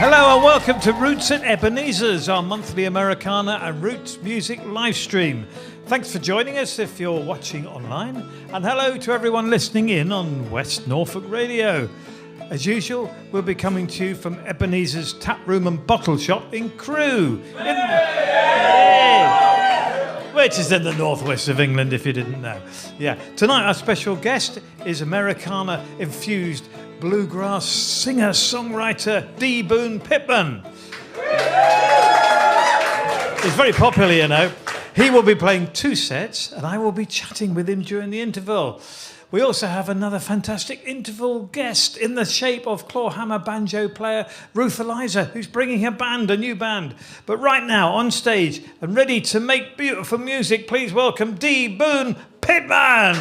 Hello and welcome to Roots at Ebenezer's, our monthly Americana and Roots music live stream. Thanks for joining us if you're watching online, and hello to everyone listening in on West Norfolk Radio. As usual, we'll be coming to you from Ebenezer's Tap Room and Bottle Shop in Crewe, which is in the northwest of England if you didn't know. Yeah, tonight our special guest is Americana-infused bluegrass singer-songwriter Boon Pittman. He's very popular, you know. He will be playing 2 sets and I will be chatting with him during the interval. We also have another fantastic interval guest in the shape of clawhammer banjo player Ruth Eliza, who's bringing a new band. But right now, on stage and ready to make beautiful music, please welcome Boon Pittman.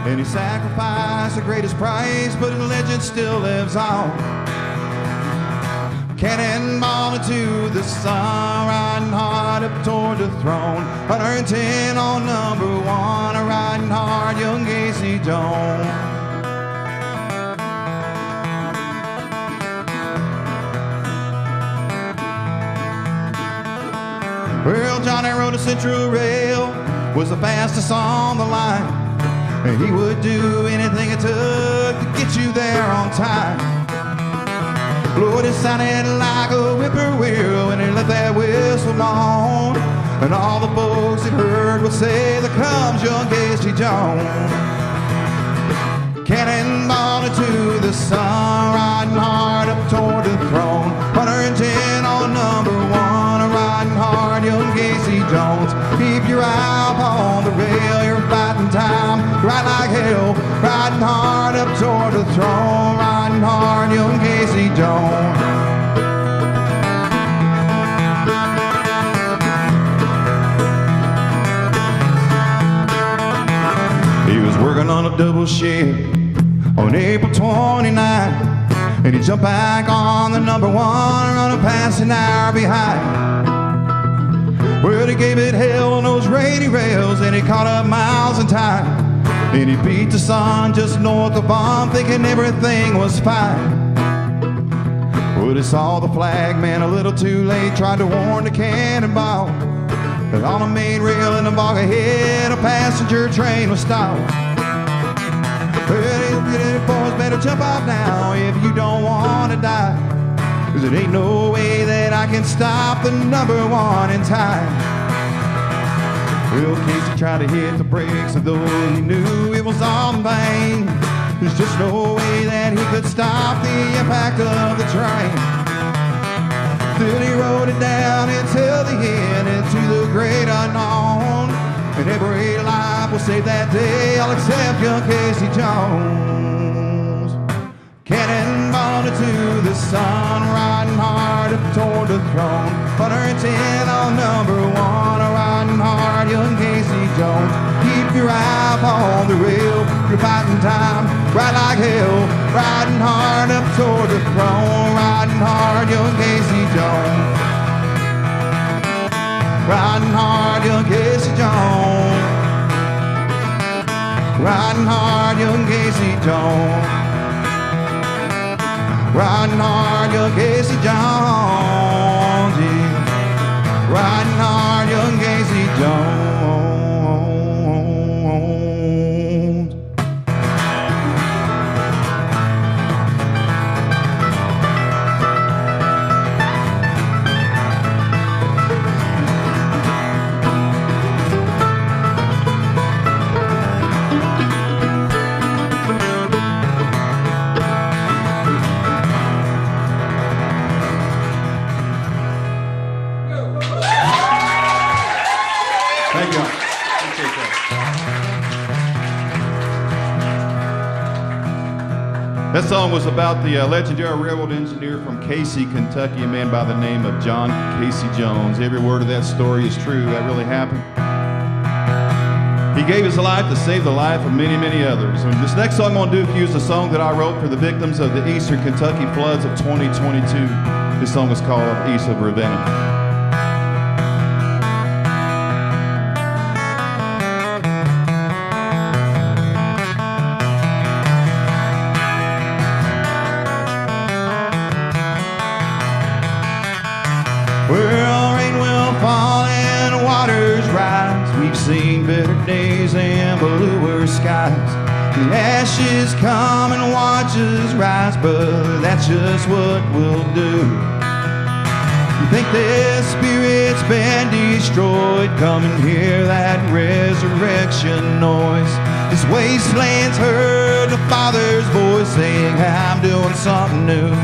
And he sacrificed the greatest price, but his legend still lives on. Cannonball into the sun, riding hard up toward the throne. 110 on number 1, riding hard, young Casey Jones. Well, Johnny rode a Central Rail, was the fastest on the line. And he would do anything it took to get you there on time. Lord, it sounded like a whippoorwill when he let that whistle blow. And all the folks that heard would say, "There comes young Casey Jones." Cannonball into the sun, riding hard up toward the throne. 110 on number 1, riding hard, young Casey Jones. Keep your eye on the rail, you're fighting time, ride like hell, riding hard up toward the throne, riding hard, young Casey Jones. He was working on a double shift on April 29, and he jumped back on the number 1, running past an hour behind. Well, he gave it hell on those rainy rails, and he caught up miles in time. And he beat the sun just north of Boon, thinking everything was fine. Well, he saw the flag man a little too late, tried to warn the cannonball. But on the main rail in the bog ahead, a passenger train was stopped. Well, boys, better jump off now if you don't want to die. 'Cause it ain't no way that I can stop the number 1 in time. Well, Casey tried to hit the brakes, and though he knew it was all in vain, there's just no way that he could stop the impact of the train. Still he rode it down until the end, into the great unknown. And every life will save that day, all except young Casey Jones. Cannonball into the sun, riding hard up toward the throne. 110 on number 1, riding hard, young Casey Jones. Keep your eye on the rail, you're fighting time, ride like hell, riding hard up toward the throne, riding hard, young Casey Jones. Riding hard, young Casey Jones. Riding hard, young Casey Jones. Riding hard, young Casey Jones. Yeah. Riding hard, young Casey Jones. That song was about the legendary railroad engineer from Casey, Kentucky, a man by the name of John Casey Jones. Every word of that story is true. That really happened. He gave his life to save the life of many, many others. And this next song I'm going to do for you is a song that I wrote for the victims of the Eastern Kentucky floods of 2022. This song is called East of Ravenna. Well, rain will fall and waters rise. We've seen better days and bluer skies. The ashes come and watch us rise, but that's just what we'll do. You think their spirit's been destroyed? Come and hear that resurrection noise. This wasteland's heard the Father's voice saying, I'm doing something new.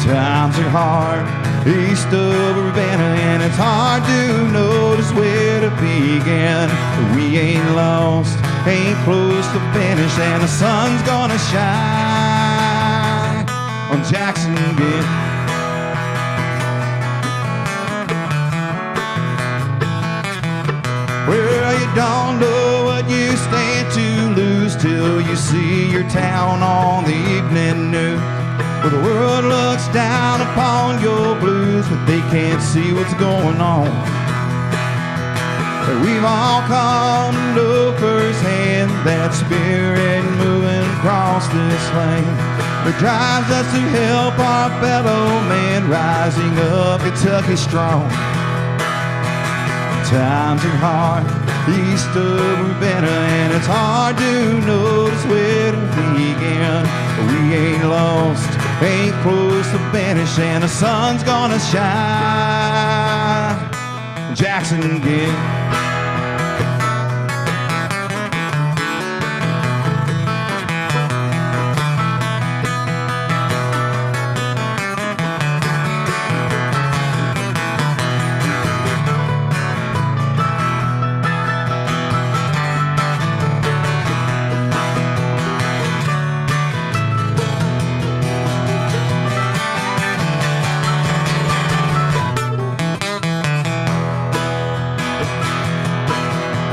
Times are hard, east of Ravenna, and it's hard to notice where to begin. But we ain't lost, ain't close to finish, and the sun's gonna shine on Jackson again. Well, you don't know what you stand to lose till you see your town on the evening news. Well, the world looks down upon your blues, but they can't see what's going on. But we've all come to know firsthand that spirit moving across this land that drives us to help our fellow man rising up Kentucky strong. Times are hard, east of Ravenna, and it's hard to notice where to begin. But we ain't lost, ain't close to finish, and the sun's gonna shine Jackson again.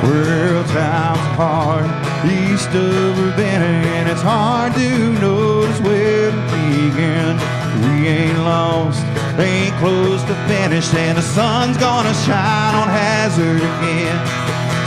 Well, times are hard, east of Ravenna, and it's hard to notice where to begin. We ain't lost, ain't close to finish, and the sun's gonna shine on Hazard again.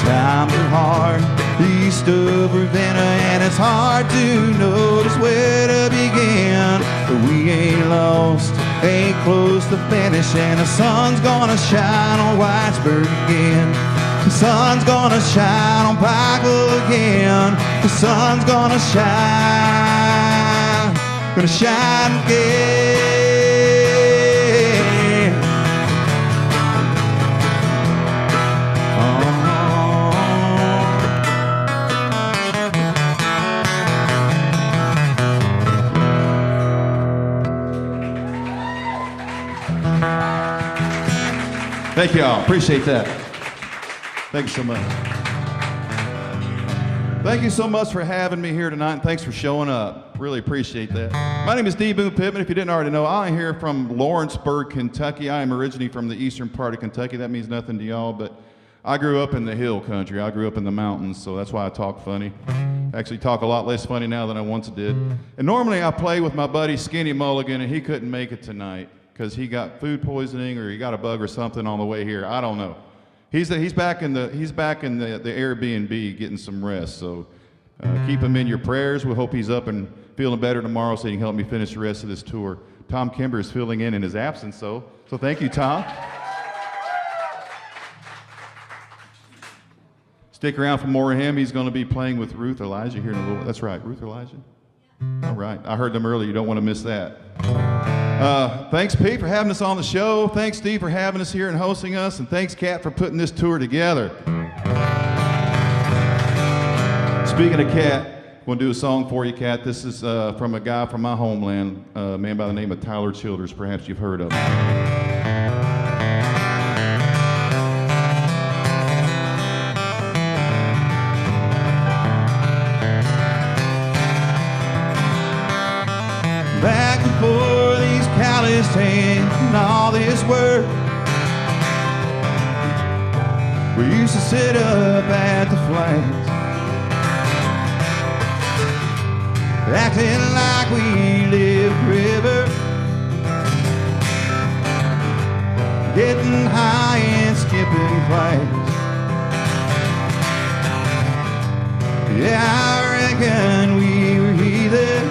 Times are hard, east of Ravenna, and it's hard to notice where to begin. But we ain't lost, ain't close to finish, and the sun's gonna shine on Whitesburg again. The sun's gonna shine on Pikeville again. The sun's gonna shine again. Oh. Thank y'all. Appreciate that. Thank you so much. Thank you so much for having me here tonight, and thanks for showing up. Really appreciate that. My name is Boon Pittman. If you didn't already know, I'm here from Lawrenceburg, Kentucky. I am originally from the eastern part of Kentucky. That means nothing to y'all, but I grew up in the hill country. I grew up in the mountains, so that's why I talk funny. Actually talk a lot less funny now than I once did. And normally I play with my buddy Skinny Mulligan, and he couldn't make it tonight because he got food poisoning or he got a bug or something on the way here. I don't know. He's back in the Airbnb getting some rest. So keep him in your prayers. We hope he's up and feeling better tomorrow so he can help me finish the rest of this tour. Tom Kimber is filling in his absence, so thank you, Tom. Stick around for more of him. He's going to be playing with Ruth Elijah here in a little. That's right, Ruth Elijah. All right, I heard them earlier. You don't want to miss that. Thanks, Pete, for having us on the show. Thanks, Steve, for having us here and hosting us. And thanks, Kat, for putting this tour together. Speaking of Kat, I'm going to do a song for you, Kat. This is from a guy from my homeland, a man by the name of Tyler Childers. Perhaps you've heard of him. Back before these calloused hands and all this work, we used to sit up at the flags, acting like we lived forever, getting high and skipping class. Yeah, I reckon we were heathens,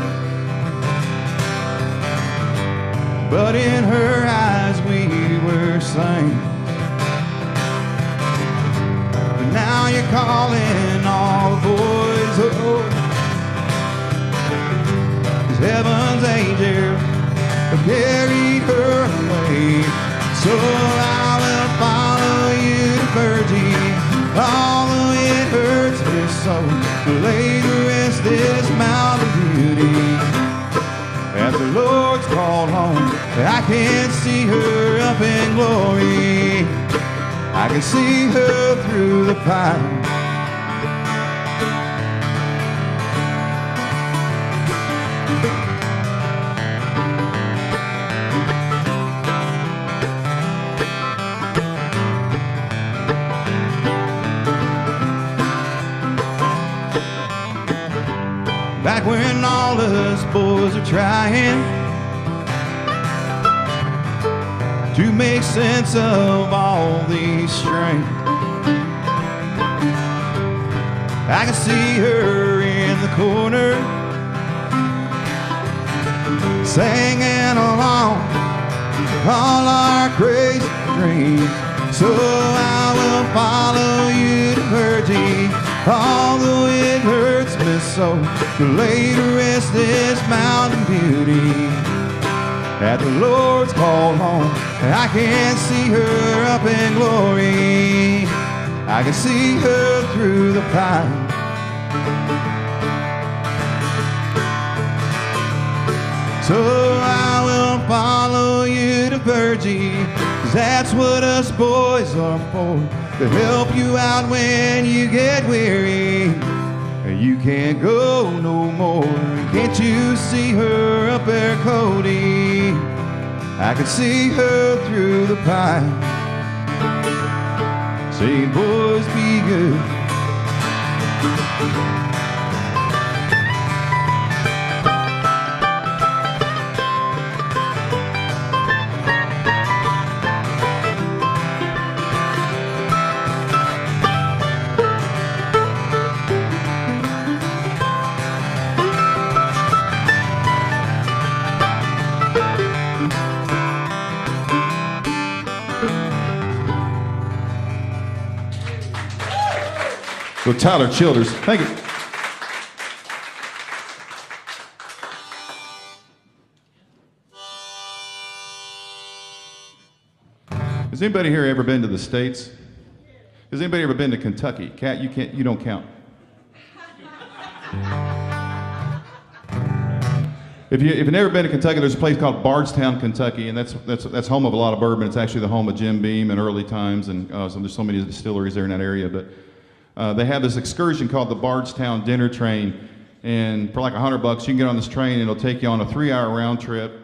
but in her eyes we were saints. But now you're calling all the boys home, 'cause heaven's angels have carried her away. So I will follow you to Virgie, although it hurts me so, to lay to rest this mountain beauty. As the Lord's called home, I can't see her up in glory. I can see her through the pine. Back when all us boys are trying to make sense of all these strings, I can see her in the corner singing along all our crazy dreams. So I will follow you to Virgie, although it hurts me so, to lay to rest this mountain beauty. At the Lord's called home, I can't see her up in glory. I can see her through the pine. So I will follow you to Virgie, 'cause that's what us boys are for, to help you out when you get weary and you can't go no more. Can't you see her up there, Cody? I can see her through the pine, saying, boys, be good. So Tyler Childers, thank you. Has anybody here ever been to the States? Has anybody ever been to Kentucky? Kat, you don't count. If you've never been to Kentucky, there's a place called Bardstown, Kentucky, and that's home of a lot of bourbon. It's actually the home of Jim Beam in early times, and so there's so many distilleries there in that area. But they have this excursion called the Bardstown Dinner Train, and for like $100 you can get on this train and it'll take you on a 3-hour round trip.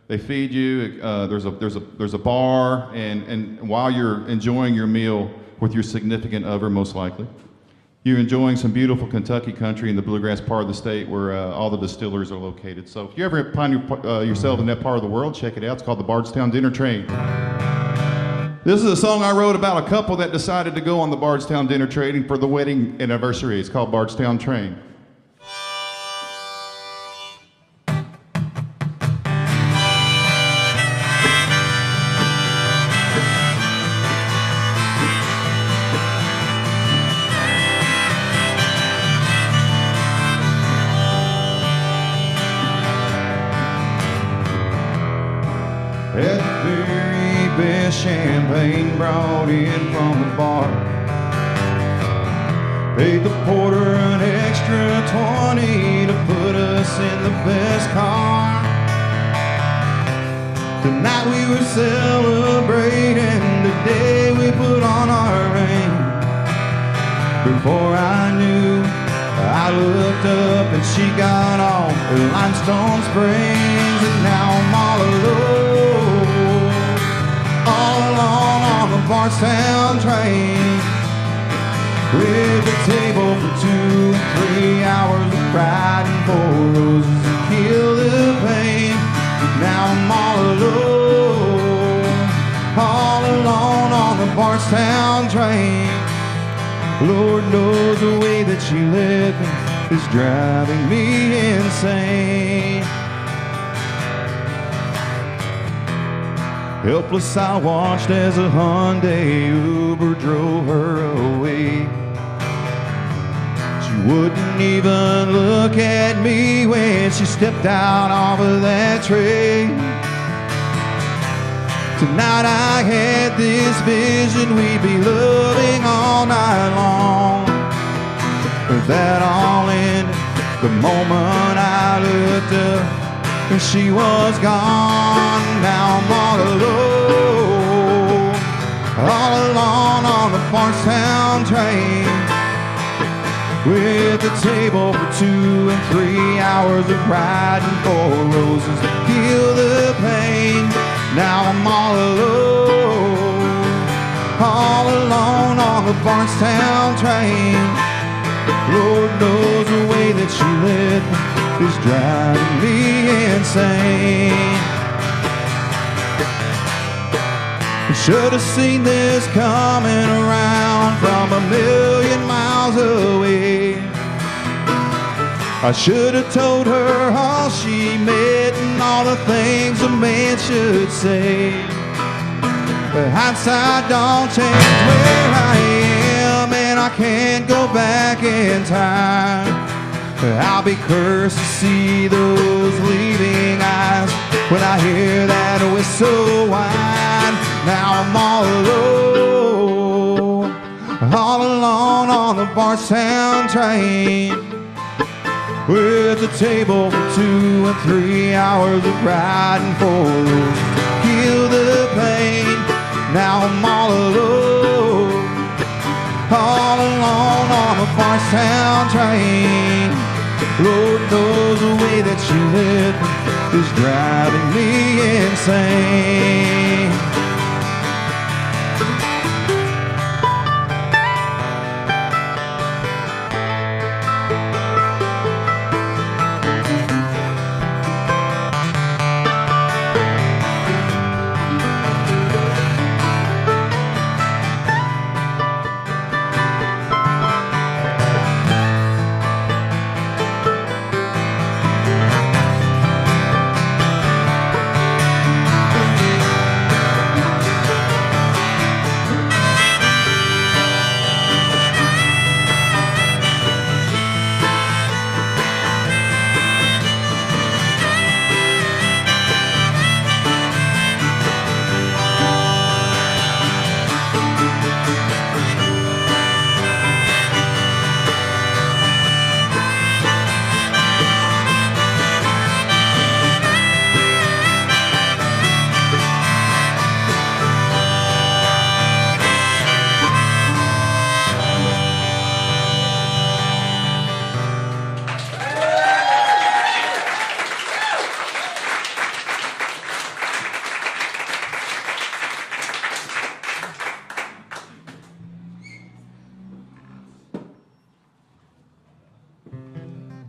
They feed you, there's a bar, and while you're enjoying your meal with your significant other, most likely, you're enjoying some beautiful Kentucky country in the bluegrass part of the state where all the distillers are located. So if you ever find yourself in that part of the world, check it out. It's called the Bardstown Dinner Train. This is a song I wrote about a couple that decided to go on the Bardstown Dinner Train for the wedding anniversary. It's called Bardstown Train. Champagne brought in from the bar, paid the porter an extra 20 to put us in the best car. Tonight we were celebrating the day we put on our ring. Before I knew, I looked up and she got off at Limestone Springs, and now I'm all alone on the Bardstown train, with a table for 2 and 3 hours of riding for roses to kill the pain. Now I'm all alone on the Bardstown train. Lord knows the way that she led me is driving me insane. Helpless I watched as a Hyundai Uber drove her away. She wouldn't even look at me when she stepped out off of that train. Tonight I had this vision we'd be loving all night long, but that all ended the moment I looked up and she was gone. Now I'm all alone on the Bardstown train, with a table for 2 and 3 hours of riding for roses to kill the pain. Now I'm all alone on the Bardstown train. Lord knows the way that she led me is driving me insane. I should have seen this coming around from a million miles away. I should have told her all she meant and all the things a man should say. But hindsight don't change where I am, and I can't go back in time. I'll be cursed to see those leaving eyes when I hear that whistle whine. Now I'm all alone on the Bardstown train, with a table for 2 and 3 hours of riding for roses to kill the pain. Now I'm all alone on the Bardstown train. Lord knows the way that she led me is driving me insane.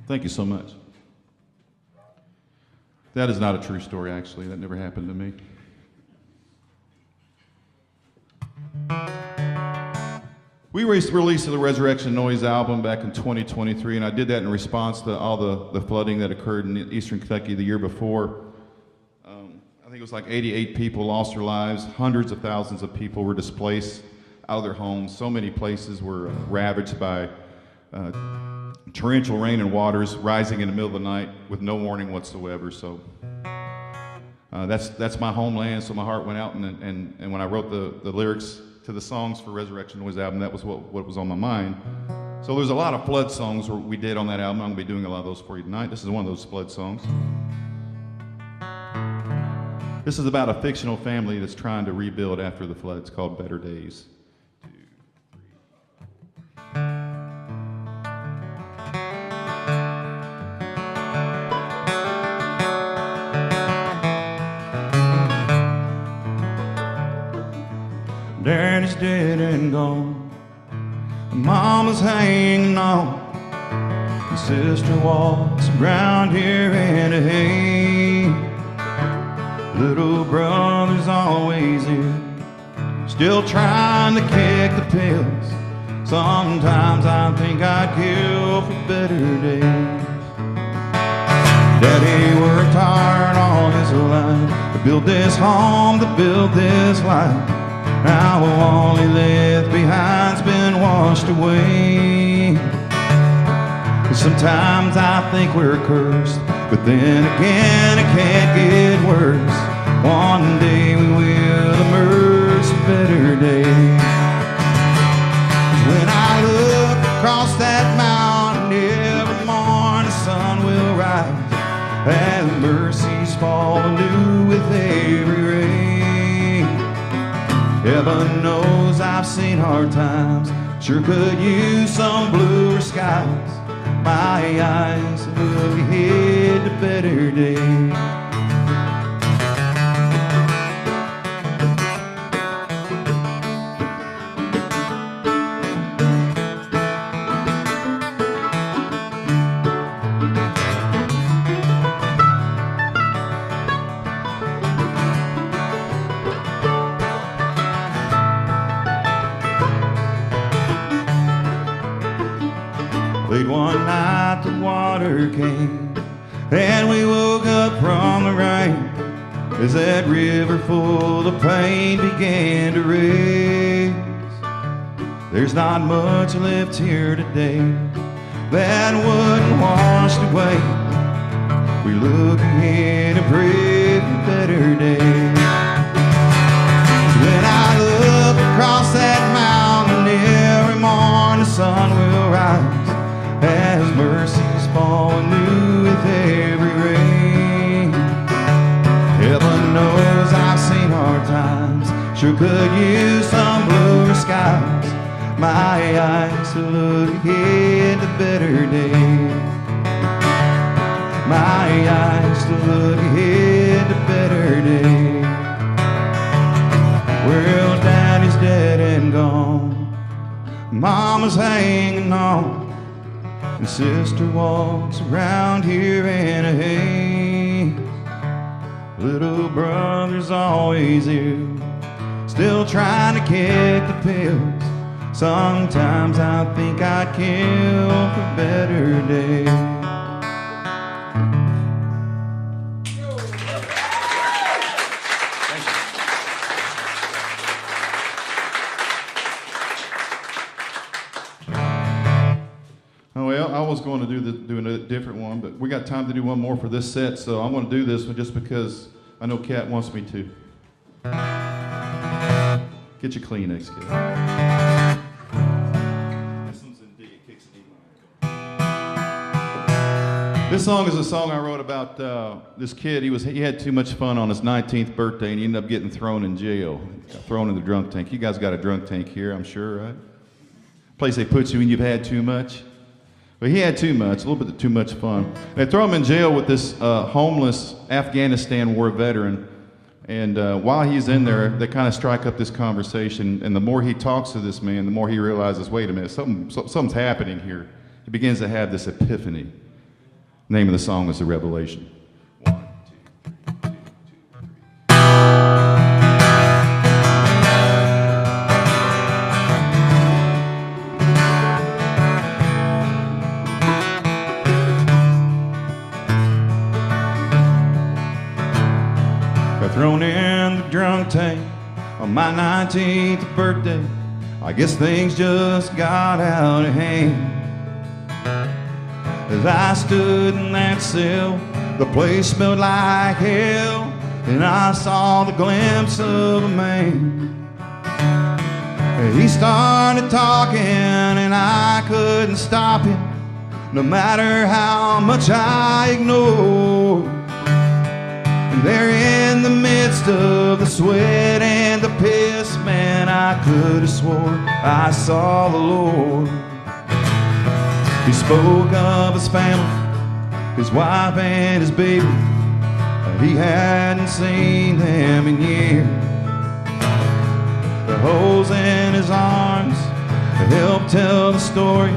Thank you so much. That is not a true story, actually. That never happened to me. We released the Resurrection Noise album back in 2023, and I did that in response to all the flooding that occurred in eastern Kentucky the year before. I think it was like 88 people lost their lives. Hundreds of thousands of people were displaced out of their homes. So many places were ravaged by torrential rain and waters rising in the middle of the night with no warning whatsoever. So that's my homeland. So my heart went out, and when I wrote the lyrics to the songs for Resurrection Noise album, that was what was on my mind. So there's a lot of flood songs we did on that album. I'm going to be doing a lot of those for you tonight. This is one of those flood songs. This is about a fictional family that's trying to rebuild after the flood. It's called Better Days. 2, 3. Daddy's dead and gone. Mama's hanging on. And sister walks around here in a hay. Little brother's always here, still trying to kick the pills. Sometimes I think I'd kill for better days. Daddy worked hard all his life to build this home, to build this life. Now all he left behind's been washed away. Sometimes I think we're cursed, but then again it can't get worse. One day we will emerge to better days. When I look across that mountain, every morning the sun will rise, and mercies fall anew with every rain. Heaven knows I've seen hard times, sure could use some bluer skies. My eyes look ahead to better days. Late one night the water came, and we woke up from the rain, as that river full of pain began to race. There's not much left here today that wasn't washed away. We look ahead and pray for better days. When I look across that mountain, every morning the sun will rise, as mercies fall anew with every rain. Heaven knows I've seen hard times, sure could use some bluer skies. My eyes to look ahead to better days. My eyes to look ahead to better days. Well, Daddy's dead and gone, Mama's hanging on, and sister walks around here in a haze. Little brother's always here, still trying to kick the pills. Sometimes I think I'd kill for better days. Well, I was going to do a different one, but we got time to do one more for this set, so I'm going to do this one just because I know Kat wants me to. Get your Kleenex, kid. This one's in D, it kicks in D minor. This song is a song I wrote about this kid. He had too much fun on his 19th birthday, and he ended up getting thrown in jail. Got thrown in the drunk tank. You guys got a drunk tank here, I'm sure, right? Place they put you when you've had too much. But he had too much, a little bit too much fun. They throw him in jail with this homeless Afghanistan war veteran. And while he's in there, they kind of strike up this conversation. And the more he talks to this man, the more he realizes, wait a minute, something's happening here. He begins to have this epiphany. The name of the song is The Revelation. 1, 2, 3, 2, 2, 3. Thrown in the drunk tank on my 19th birthday. I guess things just got out of hand. As I stood in that cell, the place smelled like hell, and I saw the glimpse of a man. He started talking and I couldn't stop him, no matter how much I ignored. And there in the midst of the sweat and the piss, man, I could have swore I saw the Lord. He spoke of his family, his wife and his baby. He hadn't seen them in years. holes in his arms to help tell the story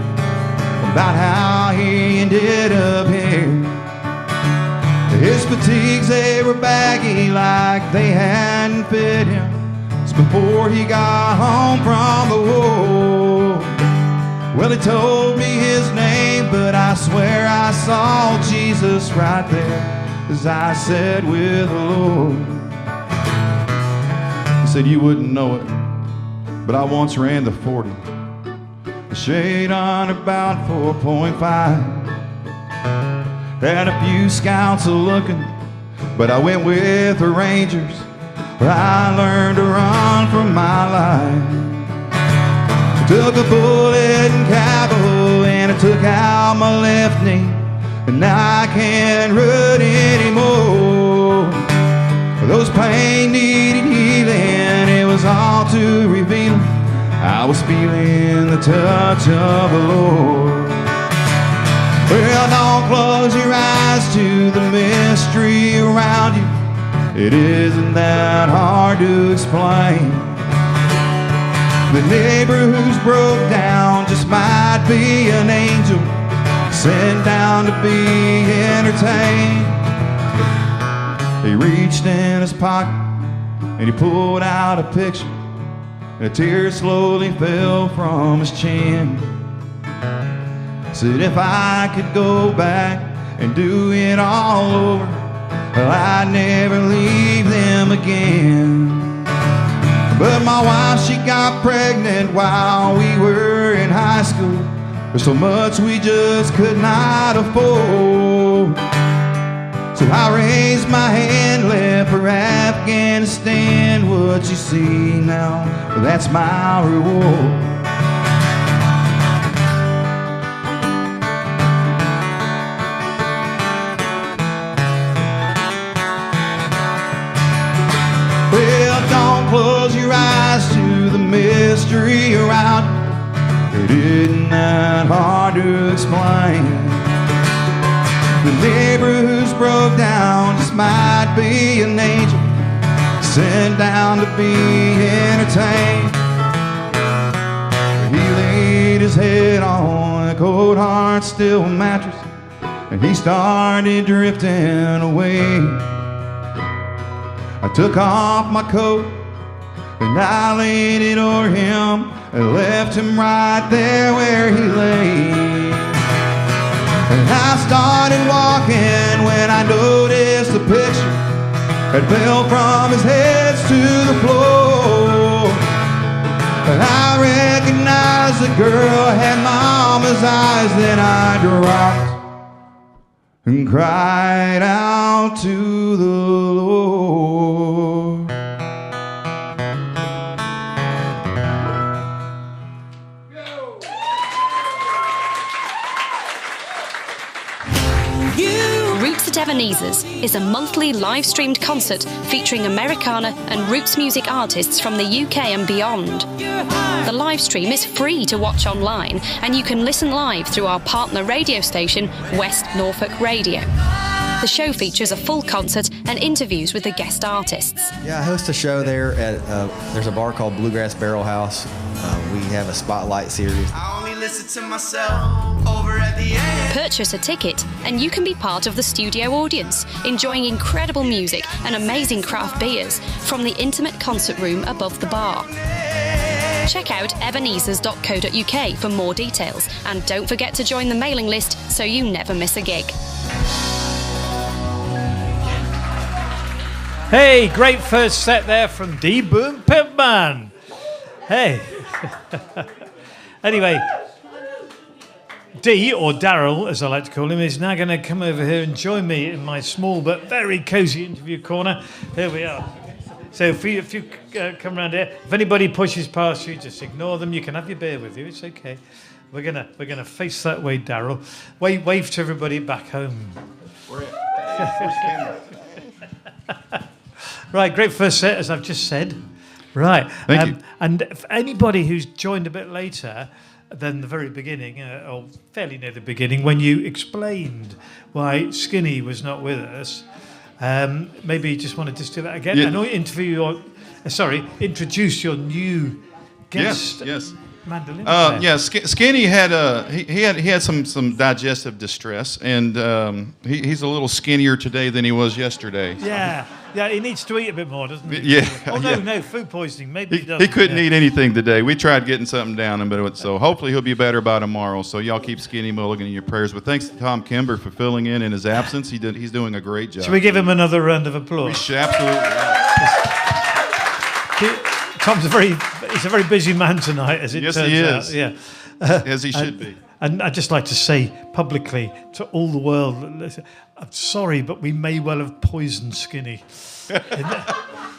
about how he ended up here. His fatigues, they were baggy like they hadn't fit him. It's before he got home from the war. Well, he told me his name, but I swear I saw Jesus right there as I sat with the Lord. He said, you wouldn't know it, but I once ran the 40. The shade on about 4.5. Had a few scouts looking, but I went with the Rangers, where I learned to run for my life. I took a bullet in Kabul and I took out my left knee, and now I can't run anymore. Those pain needed healing, it was all too revealing. I was feeling the touch of the Lord. Well, don't close your eyes to the mystery around you. It isn't that hard to explain. The neighbor who's broke down just might be an angel sent down to be entertained. He reached in his pocket and he pulled out a picture, and a tear slowly fell from his chin. Said if I could go back and do it all over, well, I'd never leave them again. But my wife, she got pregnant while we were in high school. There's so much we just could not afford. So I raised my hand, left for Afghanistan. What you see now, well, that's my reward. Well, don't close your eyes to the mystery around you. It isn't that hard to explain. The neighbor who's broke down just might be an angel sent down to be entertained. He laid his head on a cold hard steel mattress, and he started drifting away. I took off my coat and I laid it over him and left him right there where he lay. And I started walking when I noticed the picture had fell from his head to the floor. And I recognized the girl had mama's eyes. Then I dropped and cried out to the Lord. Roots at Ebenezer's is a monthly live-streamed concert featuring Americana and roots music artists from the UK and beyond. The live stream is free to watch online, and you can listen live through our partner radio station, West Norfolk Radio. The show features a full concert and interviews with the guest artists. Yeah, I host a show there at, there's a bar called Bluegrass Barrel House. We have a spotlight series. I only listen to myself over at the end. Purchase a ticket and you can be part of the studio audience, enjoying incredible music and amazing craft beers from the intimate concert room above the bar. Check out ebenezers.co.uk for more details, and don't forget to join the mailing list so you never miss a gig. Hey, great first set there from Boon, Pittman. Hey. Anyway, D, or Daryl, as I like to call him, is now going to come over here and join me in my small but very cosy interview corner. Here we are. So if you come around here, if anybody pushes past you, just ignore them. You can have your beer with you. It's okay. We're gonna face that way, Daryl. Wave to everybody back home. Right, great first set, as I've just said. Right. Thank you. And if anybody who's joined a bit later than the very beginning, or fairly near the beginning, when you explained why Skinny was not with us, maybe you just want to just do that again. Yeah. I know you interview introduce your new guest. Yes. Mandolin player. Yeah, Skinny had he had some digestive distress, and he's a little skinnier today than he was yesterday. Yeah, he needs to eat a bit more, doesn't he? Yeah. Oh no, food poisoning. Maybe he doesn't. He couldn't eat anything today. We tried getting something down him, but so hopefully he'll be better by tomorrow. So y'all keep Skinny Mulligan in your prayers. But thanks to Tom Kimber for filling in his absence. He's doing a great job. Should we give him another round of applause? We should absolutely. Tom's he's a very busy man tonight, as it turns out. Yes, he is. Yeah. As he should be. And I'd just like to say publicly to all the world, I'm sorry, but we may well have poisoned Skinny.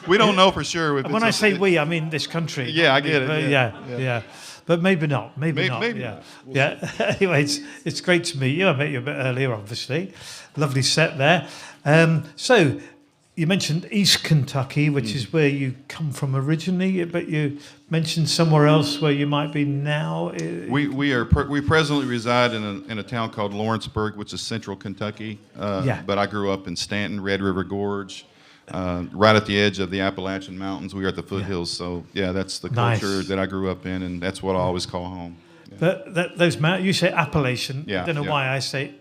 We don't know for sure. When I say we, I mean this country. Yeah, I get it. Yeah. But maybe not. Maybe not. Maybe yeah. not. We'll Yeah. Anyway, it's great to meet you. I met you a bit earlier, obviously. Lovely set there. So you mentioned East Kentucky, which is where you come from originally, but you mentioned somewhere else where you might be now. We presently reside in a town called Lawrenceburg, which is central Kentucky. But I grew up in Stanton, Red River Gorge, right at the edge of the Appalachian Mountains. We are at the foothills, so that's the culture that I grew up in, and that's what I always call home. Yeah. But those mountains, you say Appalachian. Yeah, I don't know why I say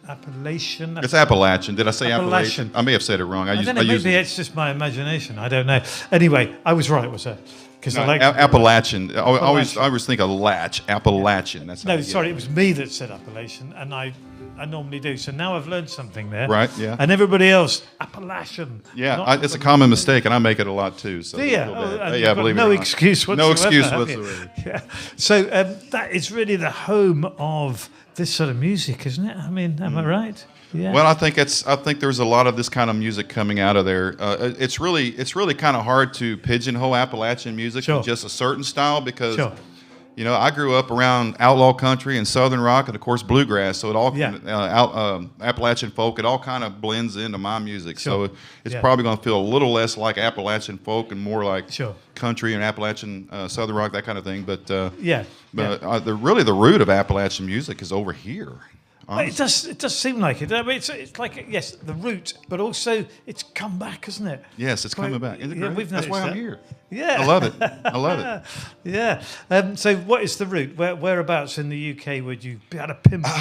Appalachian. It's Appalachian. Did I say Appalachian? I may have said it wrong. Maybe it's just my imagination. I don't know. Anyway, I was right, was I? Because I like Appalachian. I always think of latch. Appalachian. That's no, sorry, it was me that said Appalachian, and I normally do. So now I've learned something there. Right. Yeah. And everybody else, Appalachian. Yeah, it's a common mistake, and I make it a lot too. So do you? Believe no it or not. excuse whatsoever. No excuse whatsoever. Yeah. So that is really the home of this sort of music, isn't it? I mean, am I right? Yeah. Well, I think there's a lot of this kind of music coming out of there. It's really kind of hard to pigeonhole Appalachian music to just a certain style because I grew up around outlaw country and southern rock and of course bluegrass. So it all Appalachian folk. It all kind of blends into my music. So it's probably going to feel a little less like Appalachian folk and more like country and Appalachian southern rock, that kind of thing. But the root of Appalachian music is over here. It does seem like it. I mean, it's like the root, but also it's come back, isn't it? Yes, it's coming back. That's why I'm here. Yeah, I love it. Yeah. So, what is the root? Whereabouts in the UK would you be able to pinpoint?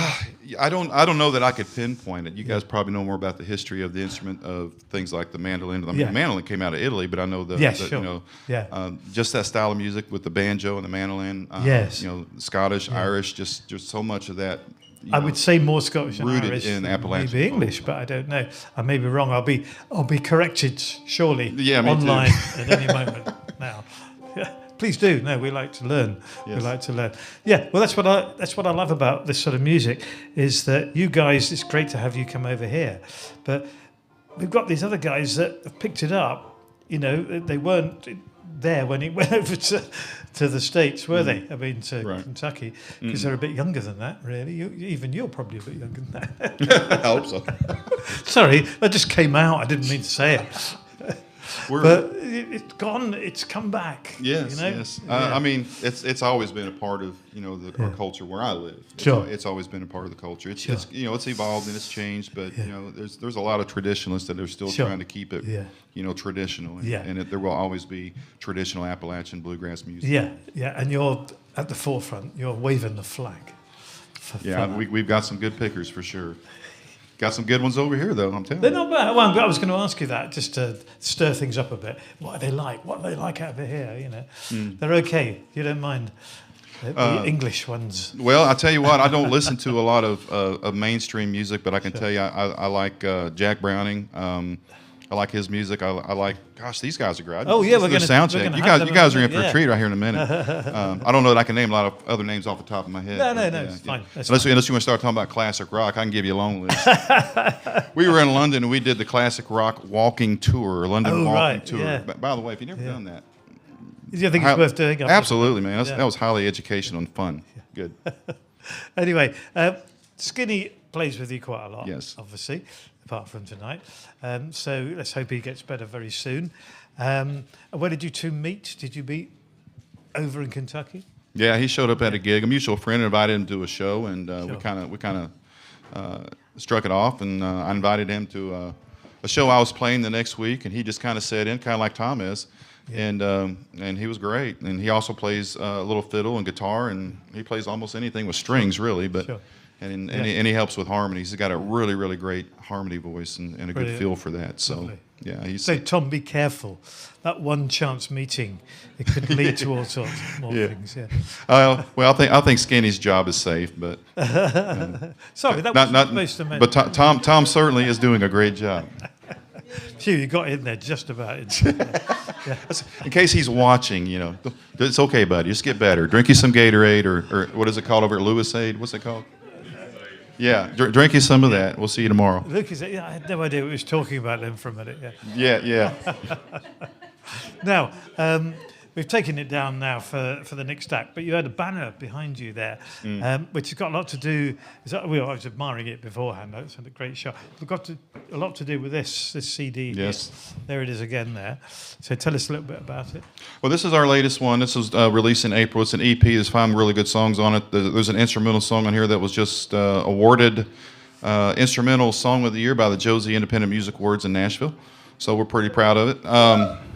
I don't know that I could pinpoint it. You guys probably know more about the history of the instrument of things like the mandolin. The mandolin came out of Italy, but I know just that style of music with the banjo and the mandolin. Scottish, Irish, just so much of that. I would say more Scottish and rooted Irish in Appalachian maybe English, but I don't know. I may be wrong. I'll be corrected surely online at any moment now. Yeah, please do. No, we like to learn. Yes. We like to learn. Yeah, well, that's what I love about this sort of music is that you guys. It's great to have you come over here, but we've got these other guys that have picked it up. They weren't there when it went over to the States, were they? I mean, to Kentucky, because they're a bit younger than that, really. You're probably a bit younger than that. I hope so. Sorry, that just came out. I didn't mean to say it. But it's gone. It's come back. Yes, yes. I mean, it's always been a part of our culture where I live. It's always been a part of the culture. It's it's evolved and it's changed, but there's a lot of traditionalists that are still trying to keep it traditional. And there will always be traditional Appalachian bluegrass music. Yeah. And you're at the forefront. You're waving the flag. We've got some good pickers for sure. Got some good ones over here, though, I'm telling you. They're not bad. Well, I was going to ask you that, just to stir things up a bit. What are they like? What are they like over here, They're okay. You don't mind the English ones. Well, I tell you what, I don't listen to a lot of mainstream music, but I can tell you I like Jack Browning. I like his music. I like. Gosh, these guys are great. Oh yeah, we're going to sound check. You guys are in for a treat right here in a minute. I don't know that I can name a lot of other names off the top of my head. No, it's fine. Unless you want to start talking about classic rock, I can give you a long list. We were in London and we did the classic rock walking tour, London walking tour. Yeah. By the way, if you've never done that, do you think it's worth doing? Absolutely, man. That was highly educational and fun. Good. Anyway, Skinny plays with you quite a lot. Yes, obviously. Apart from tonight. So let's hope he gets better very soon. Where did you two meet? Did you meet over in Kentucky? Yeah, he showed up at a gig. A mutual friend invited him to a show, and we kind of struck it off. And I invited him to a show I was playing the next week, and he just kind of sat in, kind of like Tom is, and he was great. And he also plays a little fiddle and guitar, and he plays almost anything with strings, really. But and he helps with harmonies. He's got a really, really great harmony voice and a good feel for that. So. Lovely. Yeah, so Tom, be careful. That one chance meeting, it could lead to all sorts of more things. Yeah. Well, I think Skinny's job is safe, but sorry, that was supposed to mention. But Tom certainly is doing a great job. Phew, you got in there just about. In case he's watching, it's okay, buddy. Just get better. Drink you some Gatorade or what is it called over at Lewisade? What's it called? Yeah, drink you some of that. We'll see you tomorrow. Lucas, I had no idea what he was talking about then for a minute. Yeah. Now, we've taken it down now for the next act, but you had a banner behind you there, which has got a lot to do. I was admiring it beforehand. It's a great shot. It's got a lot to do with this CD. Yes. Here. There it is again there. So tell us a little bit about it. Well, this is our latest one. This was released in April. It's an EP. There's 5 really good songs on it. There's an instrumental song on here that was just awarded Instrumental Song of the Year by the Josie Independent Music Awards in Nashville. So we're pretty proud of it.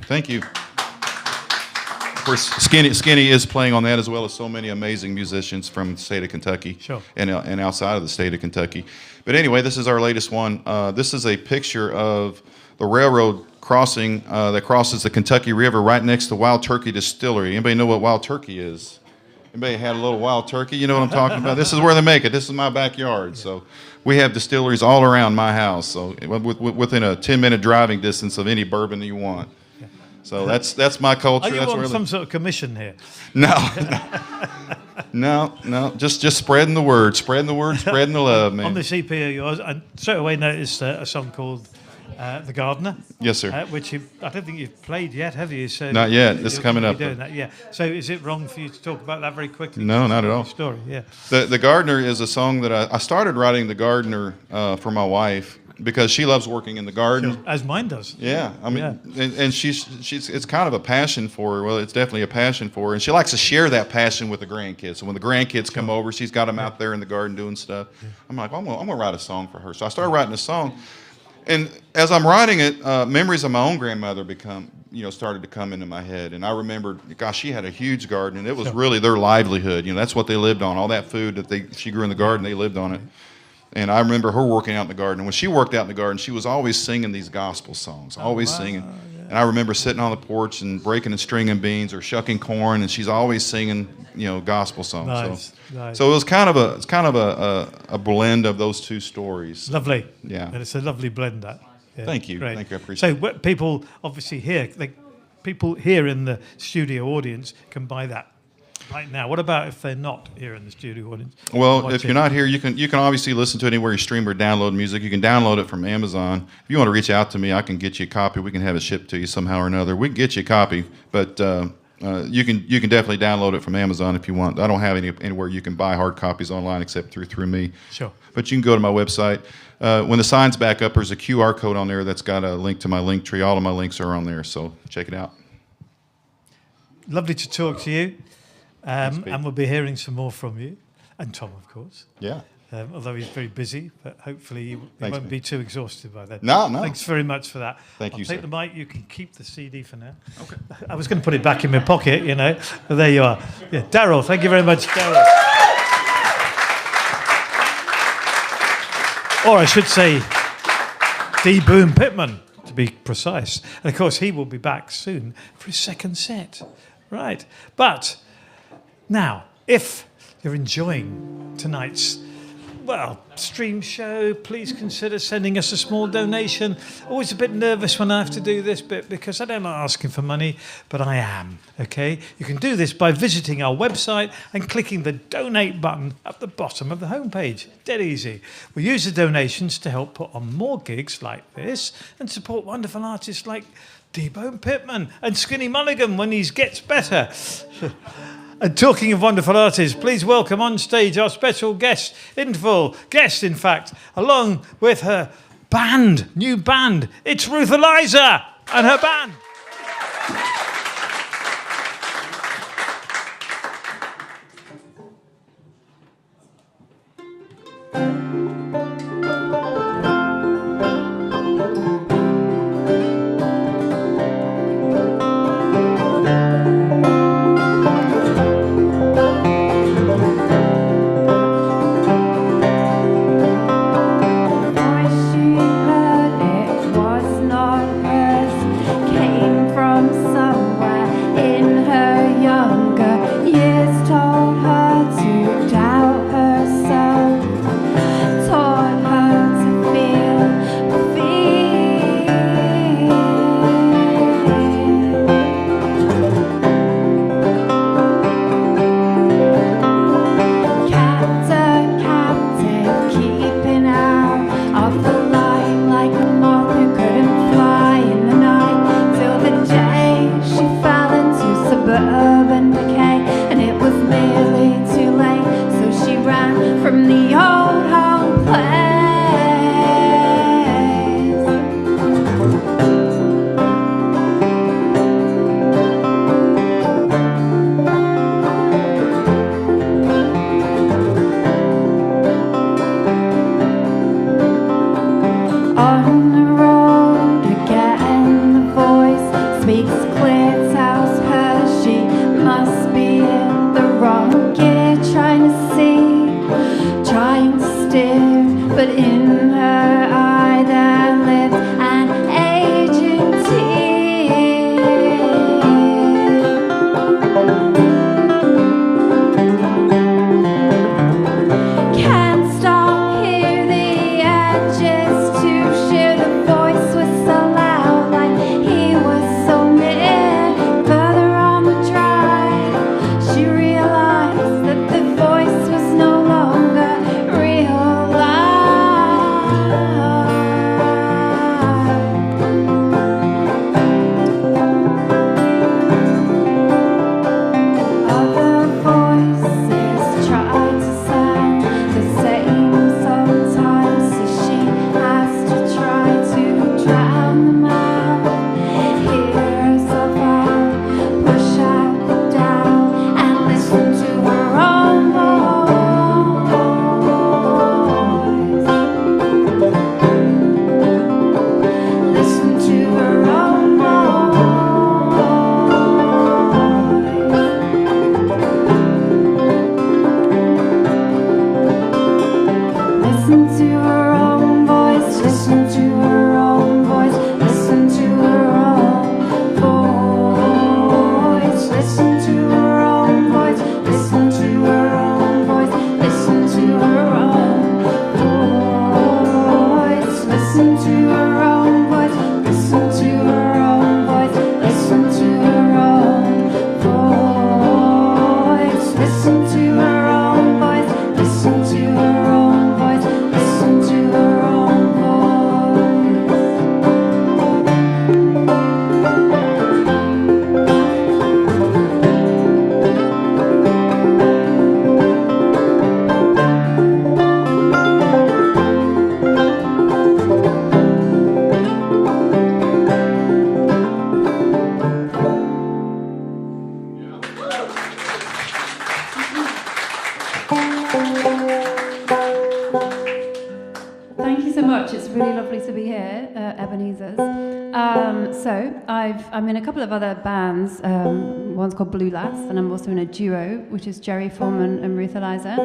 Thank you. Of course, Skinny is playing on that, as well as so many amazing musicians from the state of Kentucky and outside of the state of Kentucky. But anyway, this is our latest one. This is a picture of the railroad crossing that crosses the Kentucky River right next to Wild Turkey Distillery. Anybody know what Wild Turkey is? Anybody had a little Wild Turkey? You know what I'm talking about? This is where they make it. This is my backyard. So we have distilleries all around my house. So within a 10-minute driving distance of any bourbon that you want. So that's my culture. Are you that's on some sort of commission here? No. Just spreading the word, spreading the love, man. On this EP of yours, I straight away noticed a song called The Gardener. Yes, sir. Which I don't think you've played yet, have you? So not yet. This is coming up. Doing that, yeah. So is it wrong for you to talk about that very quickly? No, not at all. Story, yeah. The Gardener is a song that I started writing The Gardener for my wife because she loves working in the garden. Sure. As mine does. Yeah, I mean, and she's it's kind of a passion for her. Well, it's definitely a passion for her, and she likes to share that passion with the grandkids. So when the grandkids come over, she's got them out there in the garden doing stuff. Yeah. I'm like, I'm gonna write a song for her. So I started writing a song. And as I'm writing it, memories of my own grandmother started to come into my head. And I remembered, gosh, she had a huge garden, and it was really their livelihood. That's what they lived on. All that food that she grew in the garden, they lived on it. And I remember her working out in the garden. And when she worked out in the garden, she was always singing these gospel songs, always singing. Yeah. And I remember sitting on the porch and breaking and stringing beans or shucking corn, and she's always singing, gospel songs. Nice. So it was kind of a blend of those two stories. Lovely. Yeah. And it's a lovely blend, that. Yeah. Thank you. Great. Thank you. I appreciate it. So people obviously people here in the studio audience can buy that right now. What about if they're not here in the studio audience? Well, if you're not here, you can obviously listen to it anywhere you stream or download music. You can download it from Amazon. If you want to reach out to me, I can get you a copy. We can have it shipped to you somehow or another. We can get you a copy, but you can definitely download it from Amazon if you want. I don't have anywhere you can buy hard copies online except through me. Sure. But you can go to my website. When the sign's back up, there's a QR code on there that's got a link to my link tree. All of my links are on there, so check it out. Lovely to talk to you. And we'll be hearing some more from you. And Tom, of course. Yeah. Although he's very busy, but hopefully he won't be too exhausted by then. No. Thanks very much for that. Thank you, I'll take sir. the mic. You can keep the CD for now. Okay. I was going to put it back in my pocket, but there you are. Yeah, Daryl, thank you very much, Daryl. Or I should say, Boon Pittman, to be precise. And of course, he will be back soon for his second set. Right. But now, if you're enjoying tonight's, stream show, please consider sending us a small donation. Always a bit nervous when I have to do this bit because I don't like asking for money, but I am, okay? You can do this by visiting our website and clicking the donate button at the bottom of the homepage. Dead easy. We use the donations to help put on more gigs like this and support wonderful artists like Boon Pittman and Skinny Mulligan when he gets better. And talking of wonderful artists, please welcome on stage our special guest, in fact, along with her new band. It's Ruth Eliza and her band. Ebenezer. I'm in a couple of other bands. One's called Blue Lass, and I'm also in a duo, which is Jerry Foreman and Ruth Eliza.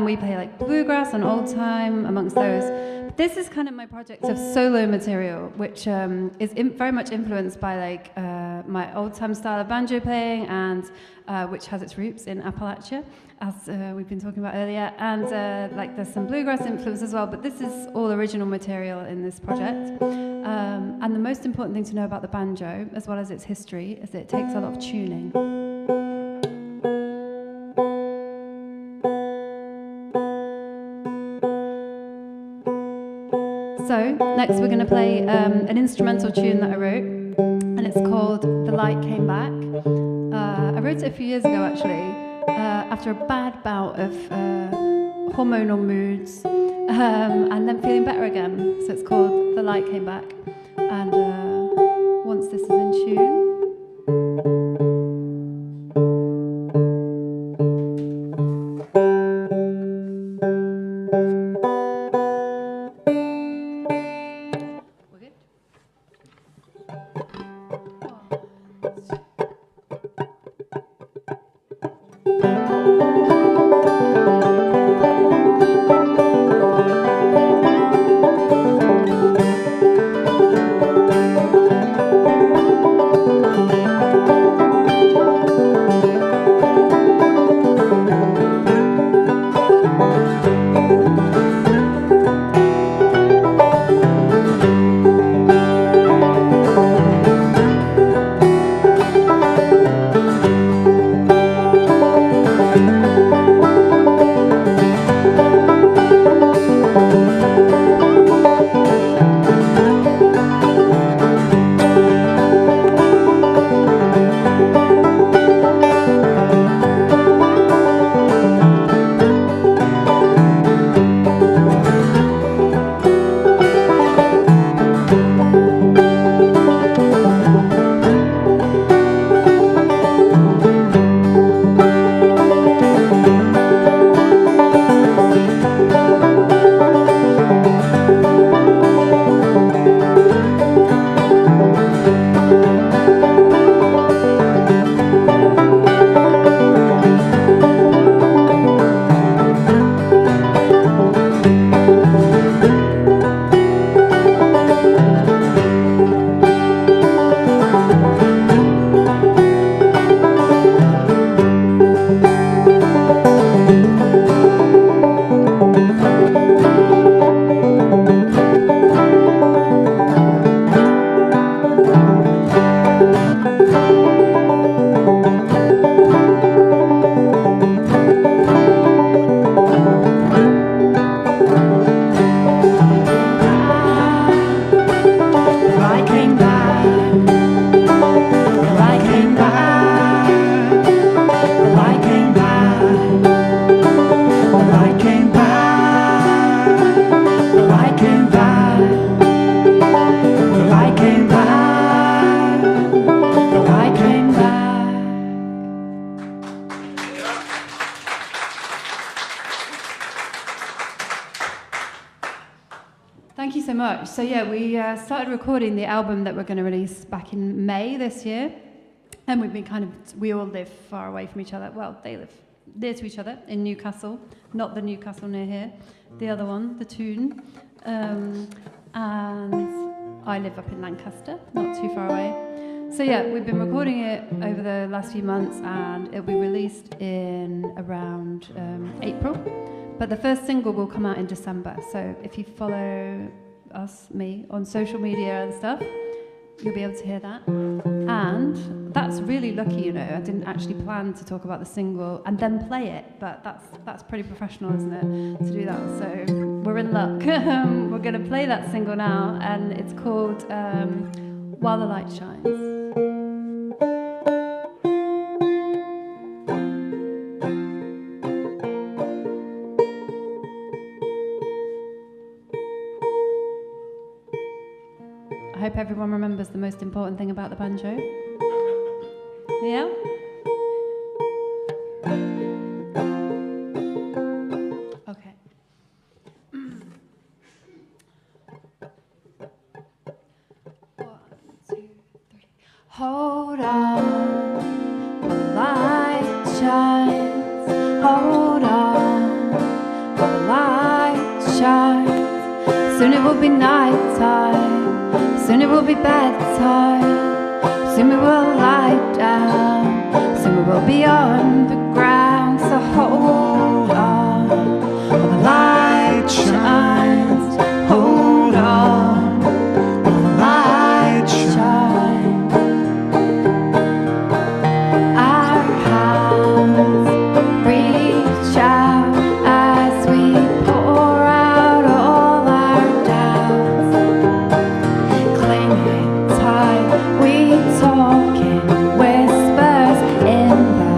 We play like bluegrass and old time amongst those. But this is kind of my project of solo material, which is very much influenced by like my old time style of banjo playing, and which has its roots in Appalachia, as we've been talking about earlier. And like there's some bluegrass influence as well, but this is all original material in this project. And the most important thing to know about the banjo, as well as its history, is that it takes a lot of tuning. So next we're going to play an instrumental tune that I wrote, and it's called The Light Came Back. I wrote it a few years ago actually, after a bad bout of hormonal moods, and then feeling better again. So it's called The Light Came Back. And once this is in tune, Thank you so much. So yeah, we started recording the album that we're going to release back in May this year. And we've been we all live far away from each other. Well, they live near to each other in Newcastle. Not the Newcastle near here. The other one, the Toon. And I live up in Lancaster, not too far away. So yeah, we've been recording it over the last few months, and it'll be released in around April. But the first single will come out in December. So if you follow me, on social media and stuff, you'll be able to hear that. And that's really lucky, you know. I didn't actually plan to talk about the single and then play it, but that's pretty professional, isn't it, to do that? So we're in luck. We're going to play that single now, and it's called While the Light Shines. I hope everyone remembers the most important thing about the banjo. Yeah? Okay. Hold on, the light shines. Hold on, the light shines. Soon it will be night time. Soon it will be bedtime. Soon we will lie down. Soon we will be on the ground. So hold on, while the light shines. Hold on, while the light shines. Our hands reach out as we pour out all our doubts. Clinging tight, we talk in whispers in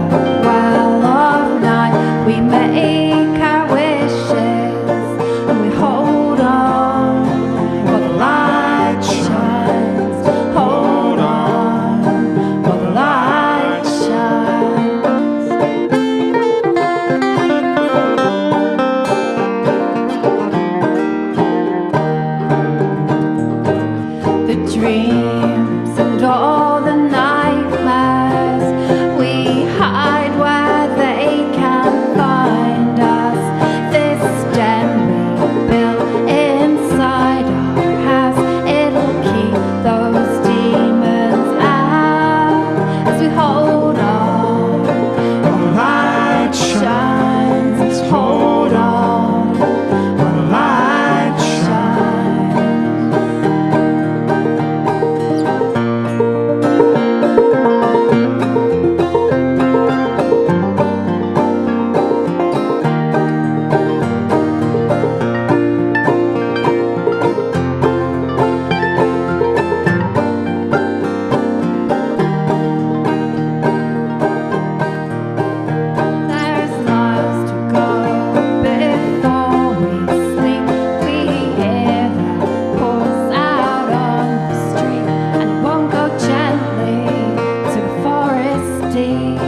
the well of night. We make our wishes and we hold on while the light shines. Hold on while the light shines. The dreams and all the nightmares, we hide where they can't find us. This den we built inside our house, it'll keep those demons out as we hold on while the light shines. Hold on while the light shines. There's miles to go before we sleep. We hear the horse out on the street, and it won't go gently to the forest deep.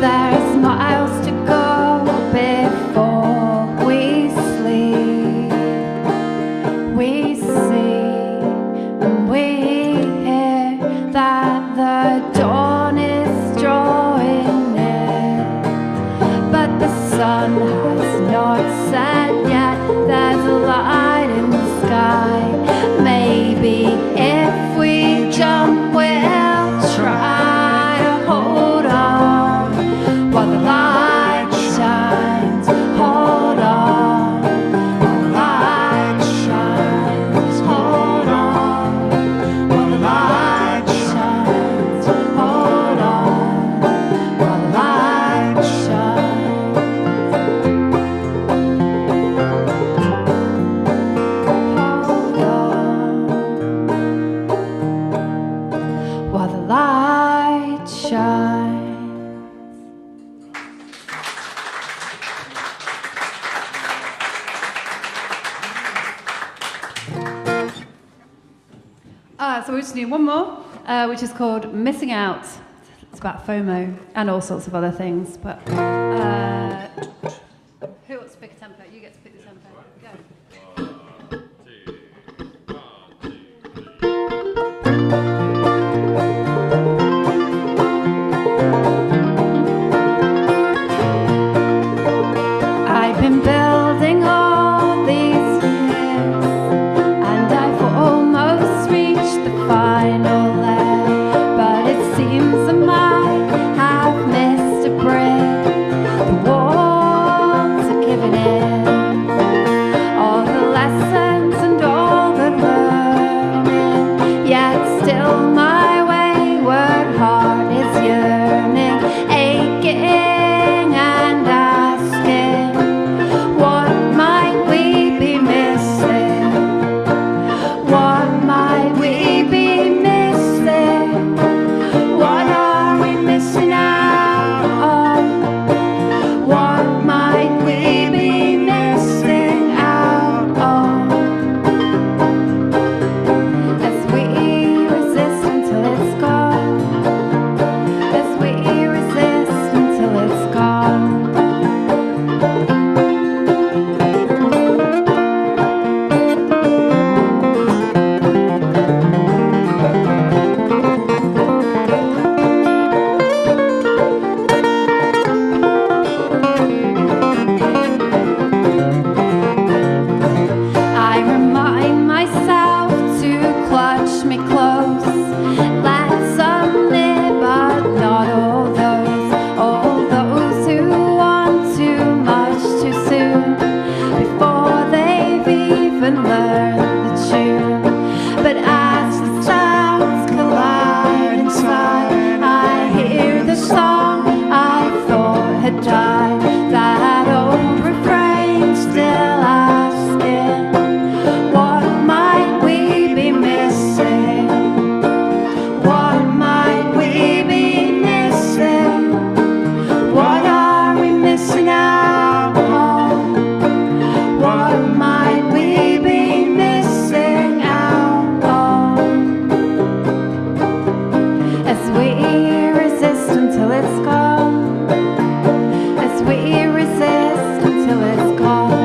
There's miles to go before we sleep. We see and we hear that the dawn is drawing near, but the sun has not set yet. There's a light in the sky. Maybe if we jump, we'll try to hold on while the light shines. Hold on while the light shines. Hold on while the light shines. Hold on while the light shines. Hold on while the light shines. So we're just doing one more, which is called Missing Out. It's about FOMO and all sorts of other things. But who wants to pick a tempo? You get to pick the tempo. Go. I've been building all these years, and I've almost reached the final layer, but it seems I might have missed a break. The resist until it's gone. As we resist until it's gone.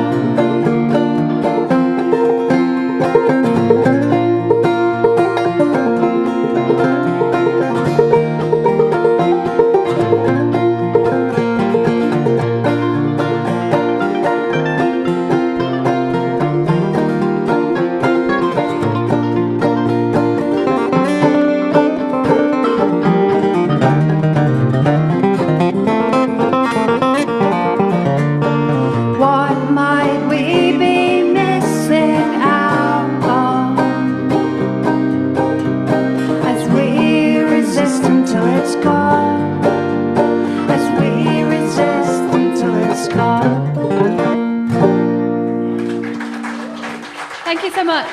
What might we be missing out on as we resist until it's gone? As we resist until it's gone. Thank you so much.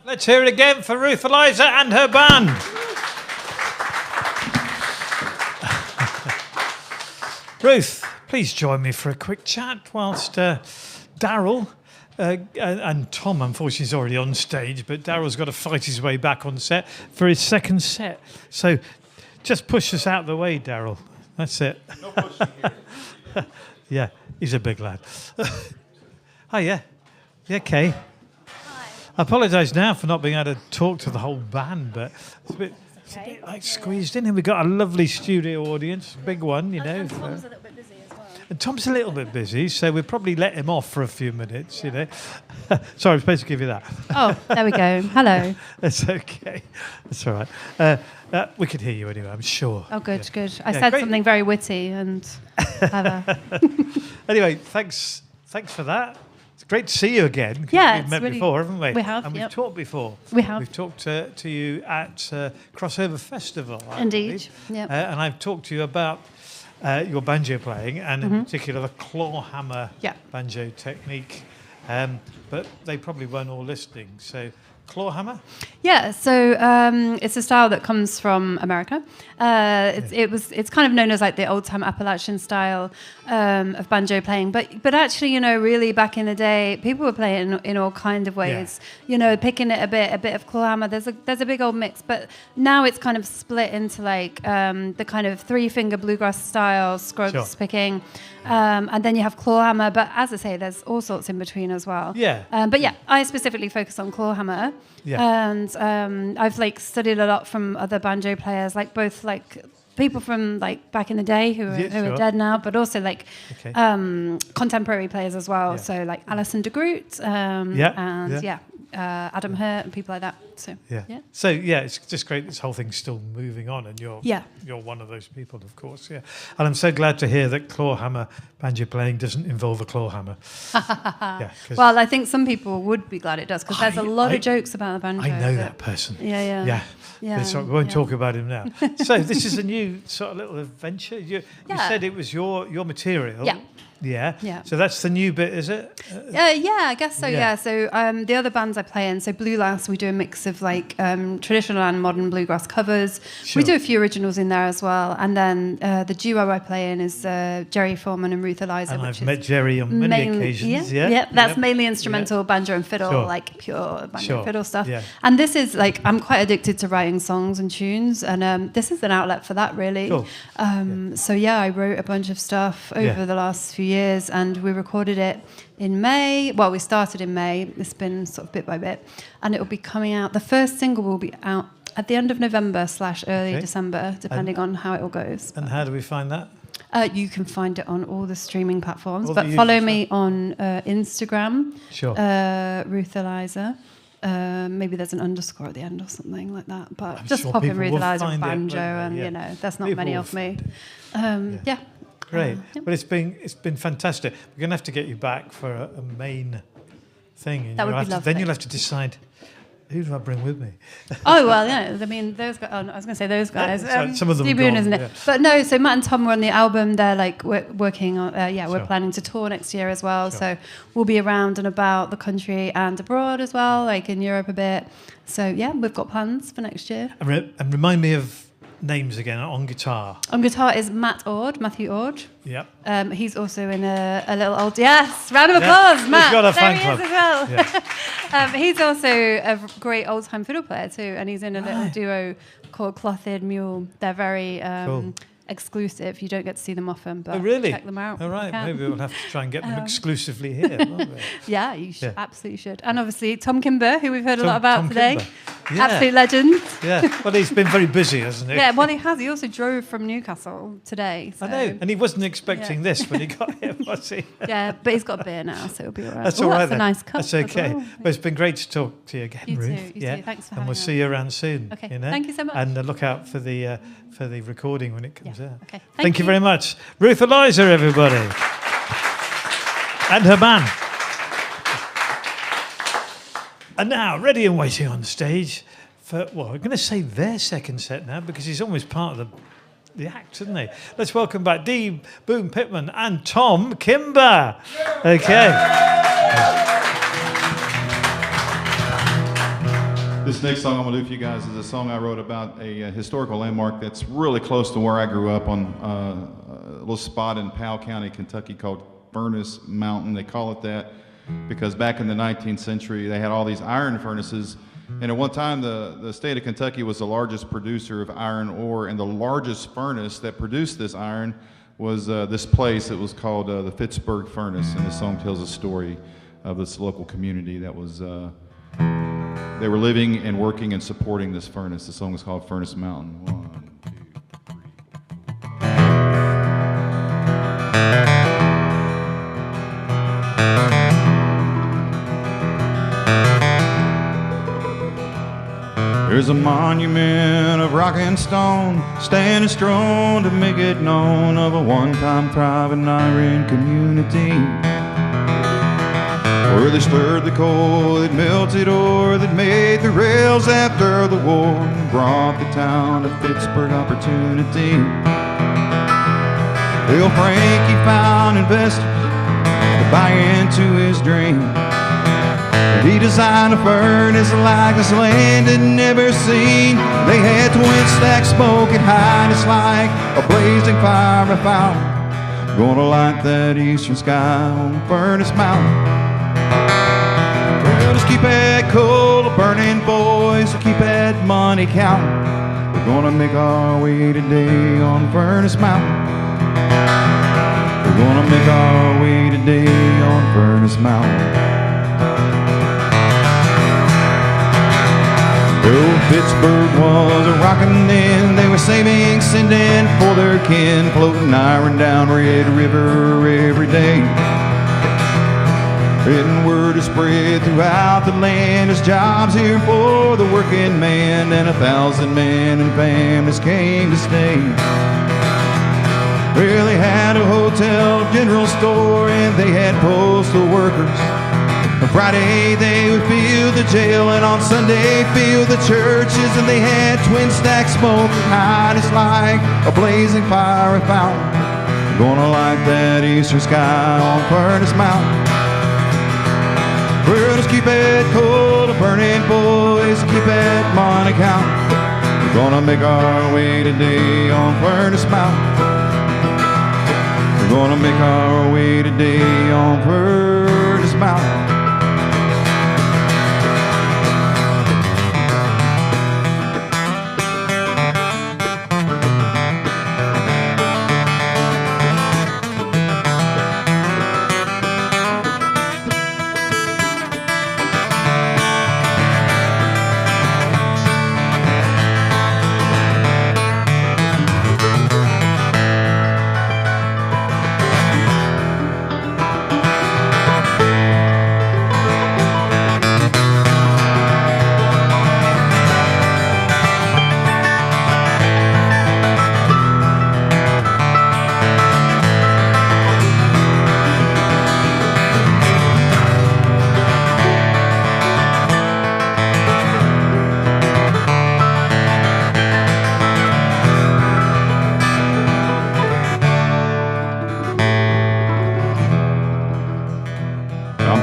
Let's hear it again for Ruth Eliza and her band. Ruth, please join me for a quick chat whilst Daryl and Tom, unfortunately, is already on stage, but Daryl's got to fight his way back on set for his second set. So just push us out the way, Daryl. That's it. No pushing here. Yeah, he's a big lad. Hi, yeah. You okay? I apologise now for not being able to talk to the whole band, but it's a bit like squeezed in. And we've got a lovely studio audience, big one, you know. And Tom's a little bit busy as well. And Tom's a little bit busy, so we'll probably let him off for a few minutes, you know. Sorry, I'm supposed to give you that. Oh, there we go. Hello. That's okay. That's all right. We could hear you anyway, I'm sure. Oh, good, Yeah. good. I Yeah, said great. something very witty and clever. Anyway, thanks for that. It's great to see you again. 'Cause Yeah, we've it's met really- before, haven't we? we have, And we've yep. talked before. We have. We've talked to you at Crossover Festival. I Indeed, believe. yep. And I've talked to you about your banjo playing, and in particular the claw hammer Yeah. banjo technique. But they probably weren't all listening. So, claw hammer? Yeah, so it's a style that comes from America. It's kind of known as like the old time Appalachian style of banjo playing, but actually, you know, really back in the day, people were playing in all kind of ways. You know, picking it a bit of claw hammer. There's a big old mix, but now it's kind of split into like the kind of 3-finger bluegrass style, scruggs Sure. picking, and then you have claw hammer. But as I say, there's all sorts in between as well. Yeah. But yeah, I specifically focus on claw hammer. Yeah. And I've like studied a lot from other banjo players, like both like people from like back in the day who Yeah, are sure. dead now, but also like Okay. contemporary players as well. Yeah. So like Alison de Groot, Yeah, and yeah. Adam Hurt and people like that. So Yeah. yeah. So yeah, it's just great. This whole thing's still moving on, and you're Yeah. one of those people, of course. Yeah. And I'm so glad to hear that claw hammer banjo playing doesn't involve a claw hammer. Yeah. 'Cause Well, I think some people would be glad it does because there's a lot I- of jokes about the banjo. I know but- that person. Yeah, yeah. Yeah. Yeah, But we won't yeah. talk about him now. So this is a new sort of little adventure. You Yeah. said it was your material. Yeah. Yeah. Yeah. So that's the new bit, is it? Yeah, I guess so. Yeah. Yeah. So the other bands I play in, so Blue Lass, we do a mix of like traditional and modern bluegrass covers. Sure. We do a few originals in there as well, and then the duo I play in is Jerry Foreman and Ruth Eliza, And which I've is met Jerry on many main- occasions. Yeah, Yeah. that's Yeah. mainly instrumental banjo and fiddle, Sure. like pure banjo Sure. and fiddle stuff. Yeah. And this is like I'm quite addicted to writing songs and tunes, and this is an outlet for that really. Cool. So yeah, I wrote a bunch of stuff over Yeah. the last few years, and we recorded it in May. Well, we started in May. It's been sort of bit by bit, and it will be coming out. The first single will be out at the end of November / early Okay. December, depending on how it all goes. And how do we find that? You can find it on all the streaming platforms, All the but follow usual me on Instagram, Sure. Ruth Eliza. Maybe there's an underscore at the end or something like that. But I'm just sure pop in people Ruth will Eliza find it, banjo, won't they? and Yeah. you know, there's not People many will of me. Yeah. Yeah. Great. But it's been fantastic. We're going to have to get you back for a main thing. And That would you'll be have to- Then lovely. you'll have to decide, who do I bring with me? Oh well, yeah. I mean, those guys. Oh, no, I was going to say those guys. So some of them Steve are Boon, gone, isn't it? yeah. But no. So Matt and Tom were on the album. They're like working on. Sure. We're planning to tour next year as well. Sure. So we'll be around and about the country and abroad as well, like in Europe a bit. So yeah, we've got plans for next year. And remind me of names again on guitar? On guitar is Matthew Ord. Yep. He's also in a little old... Yes, round of applause, Matt. He's got a there fan he club. is as well. Yeah. He's also a great old-time fiddle player too, and he's in a little duo called Clothed Mule. They're very Cool. exclusive. You don't get to see them often, but Oh, really? check them out. All right, You can. maybe we'll have to try and get them exclusively here. Won't we? Yeah, you should. Yeah. Absolutely should. And obviously Tom Kimber, who we've heard a lot Tom about today. Kimber. Yeah. Absolute legend. Yeah, well, he's been very busy, hasn't he? Yeah, well, he has. He also drove from Newcastle today. So. I know, and he wasn't expecting Yeah. this when he got here, was he? Yeah, but he's got a beer now, so it'll be all right. That's Oh, all right that's then. a nice cup. That's as okay. well. But it's been great to talk to you again, You too, Ruth. you too. Thanks for and we'll having see you around soon. Okay, You know? thank you so much. And look out for the recording when it comes Yeah, out. okay. Thank you very much, Ruth Eliza, everybody, and her man. And now, ready and waiting on stage for, well, we're going to say their second set now because he's almost part of the act, isn't he? Let's welcome back Boon, Pittman and Tom Kimber. Okay. This next song I'm going to do for you guys is a song I wrote about a historical landmark that's really close to where I grew up on a little spot in Powell County, Kentucky called Furnace Mountain. They call it that because back in the 19th century they had all these iron furnaces, and at one time the state of Kentucky was the largest producer of iron ore, and the largest furnace that produced this iron was this place. It was called the Pittsburgh Furnace, and this song tells a story of this local community that was they were living and working and supporting this furnace. The song is called Furnace Mountain. 1, 2, 3. There's a monument of rock and stone standing strong to make it known of a one-time thriving iron community, where they stirred the coal that melted ore that made the rails after the war and brought the town of Pittsburgh opportunity. Bill Frankie found investors to buy into his dream, and he designed a furnace like this land had never seen. They had twin stack smoke and high, it's like a blazing fire fountain, gonna light that eastern sky on Furnace Mountain. Well, just keep that coal burning, boys, keep that money counting. We're gonna make our way today on Furnace Mountain. We're gonna make our way today on Furnace Mountain. Oh, Pittsburgh was a rockin' then. They were saving, sending for their kin, floating iron down Red River every day. And word is spread throughout the land. There's jobs here for the working man, and 1,000 men and families came to stay. Well, they had a hotel, general store, and they had postal workers. On Friday they would fill the jail, and on Sunday fill the churches. And they had twin stack smoke high, it's like a blazing fire fountain, gonna light that eastern sky on Furnace Mountain. Well, just keep that coal burning, boys, keep that money counting. We're gonna make our way today on Furnace Mountain. We're gonna make our way today on Furnace Mountain.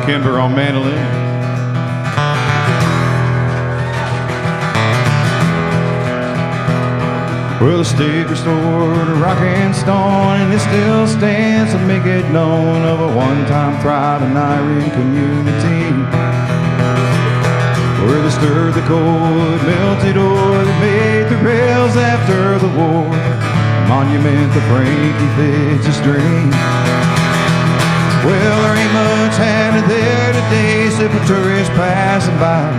Kimber on mandolin. Well, the stake restored a rock and stone, and it still stands to make it known of a one-time thriving Iron community. Where they stirred the cold, melted ore that made the rails after the war, a monument to Frankie Fitz's dream. Well, there ain't much happening there today, except for tourists passing by.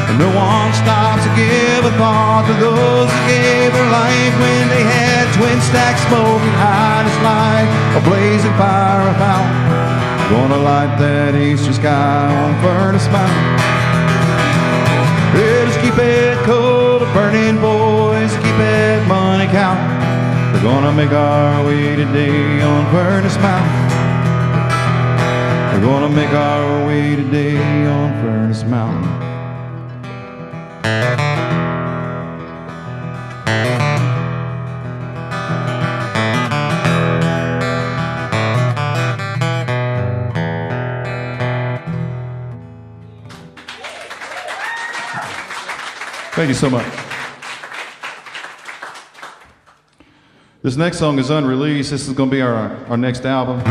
And no one stops to give a thought to those who gave their life when they had twin stacks smoking high as light, a blazing fire about. Gonna light that eastern sky on Furnace Mountain. Yeah, just keep it cold, burning boys, keep it money counting. We're gonna make our way today on Furnace Mountain. We're gonna make our way today on Furnace Mountain. Thank you so much. This next song is unreleased. This is going to be our next album.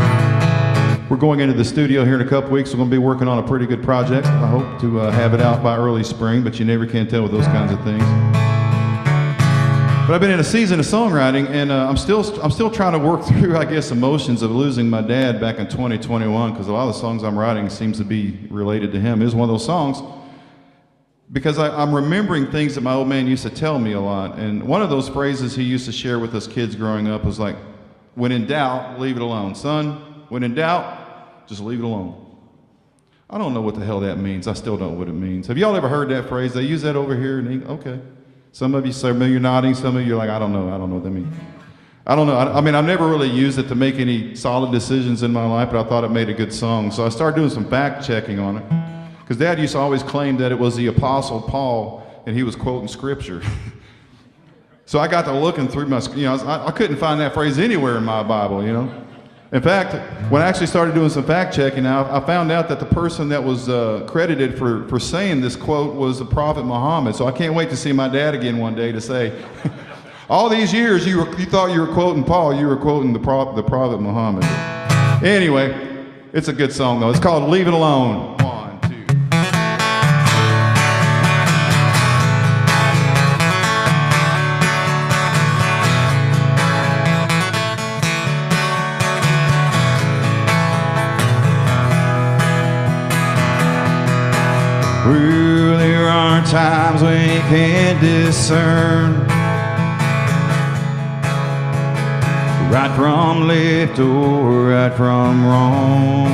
We're going into the studio here in a couple weeks. We're going to be working on a pretty good project. I hope to have it out by early spring, but you never can tell with those kinds of things. But I've been in a season of songwriting, and I'm still trying to work through, I guess, emotions of losing my dad back in 2021, because a lot of the songs I'm writing seems to be related to him. It was one of those songs because I'm remembering things that my old man used to tell me a lot. And one of those phrases he used to share with us kids growing up was like, when in doubt, leave it alone. Son, when in doubt, just leave it alone. I don't know what the hell that means. I still don't know what it means. Have y'all ever heard that phrase? They use that over here in England? Okay. Some of you say, you're nodding. Some of you are like, I don't know what that means. I don't know. I mean, I've never really used it to make any solid decisions in my life, but I thought it made a good song. So I started doing some fact checking on it. Because Dad used to always claim that it was the Apostle Paul and he was quoting scripture. So I got to looking through my, I couldn't find that phrase anywhere in my Bible, In fact, when I actually started doing some fact checking, I found out that the person that was credited for saying this quote was the Prophet Muhammad. So I can't wait to see my dad again one day to say, all these years you thought you were quoting Paul, you were quoting the Prophet Muhammad. Anyway, it's a good song though. It's called Leave It Alone. Well, there are times when you can't discern right from left or right from wrong.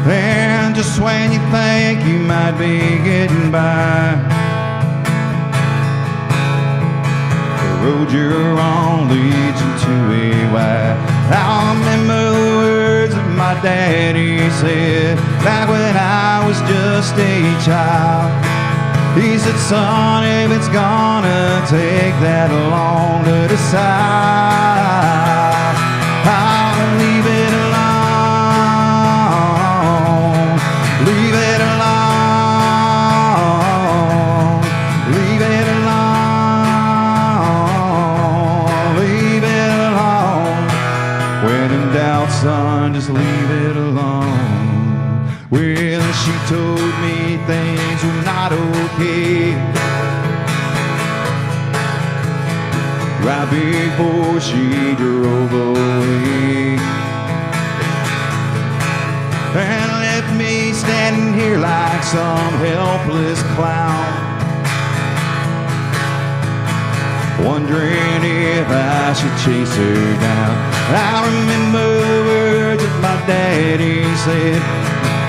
And just when you think you might be getting by, the road you're on leads you to a wide. I remember the words that my daddy said back when I was just a child. He said, son, if it's gonna take that long to decide, I'll leave it alone. Leave it alone. Leave it alone. Leave it alone. When in doubt, son, just leave it alone. Well, she told me things were not okay right before she drove away, and left me standing here like some helpless clown, wondering if I should chase her down. I remember the words that my daddy said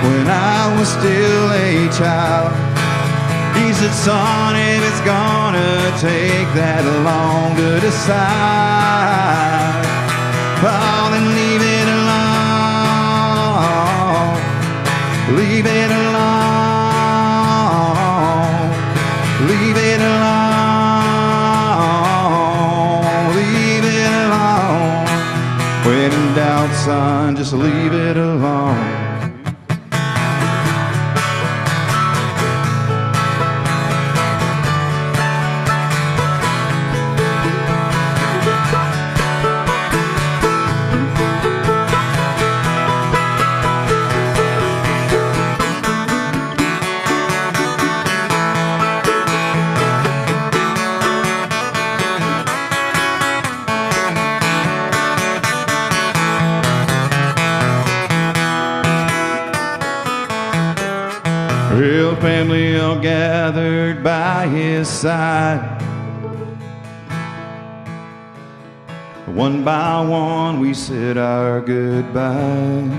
when I was still a child. He said, son, if it's gonna take that long to decide, well, then leave it alone. Leave it alone. Leave it alone. Leave it alone. When in doubt, son, just leave it alone. Real family all gathered by his side. One by one we said our goodbyes.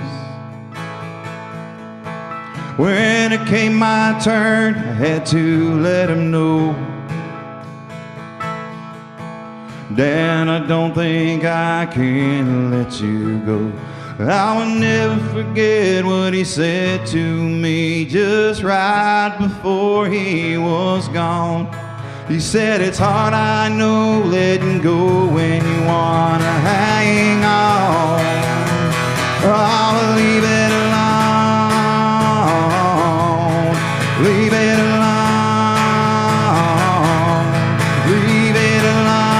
When it came my turn, I had to let him know, Dan, I don't think I can let you go. I will never forget what he said to me just right before he was gone. He said, it's hard, I know, letting go when you wanna hang on. I'll leave it alone. Leave it alone. Leave it alone.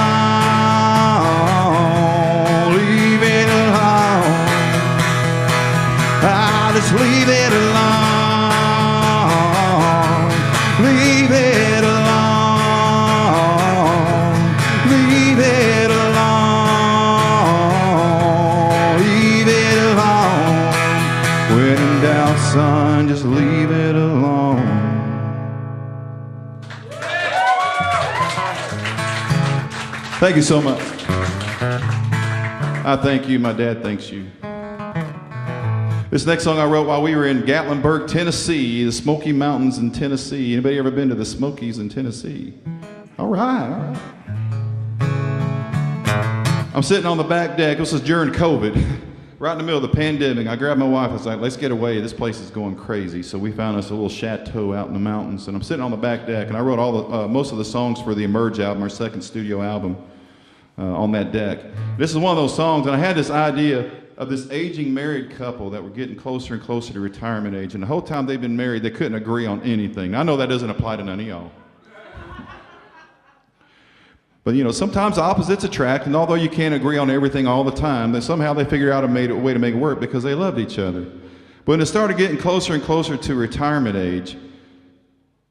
Leave it alone. I'll just leave it alone. Leave it alone. Leave it alone. Leave it alone. When in doubt, son, just leave it alone. Thank you so much. I thank you. My dad thanks you. This next song I wrote while we were in Gatlinburg, Tennessee, the Smoky Mountains in Tennessee. Anybody ever been to the Smokies in Tennessee? All right, all right. I'm sitting on the back deck. This was during COVID, right in the middle of the pandemic. I grabbed my wife. I was like, let's get away. This place is going crazy. So we found us a little chateau out in the mountains. And I'm sitting on the back deck, and I wrote most of the songs for the Emerge album, our second studio album, on that deck. This is one of those songs, and I had this idea of this aging married couple that were getting closer and closer to retirement age. And the whole time they've been married, they couldn't agree on anything. Now, I know that doesn't apply to none of y'all. But, you know, sometimes the opposites attract, and although you can't agree on everything all the time, then somehow they figured out a way to make it work because they loved each other. But when it started getting closer and closer to retirement age,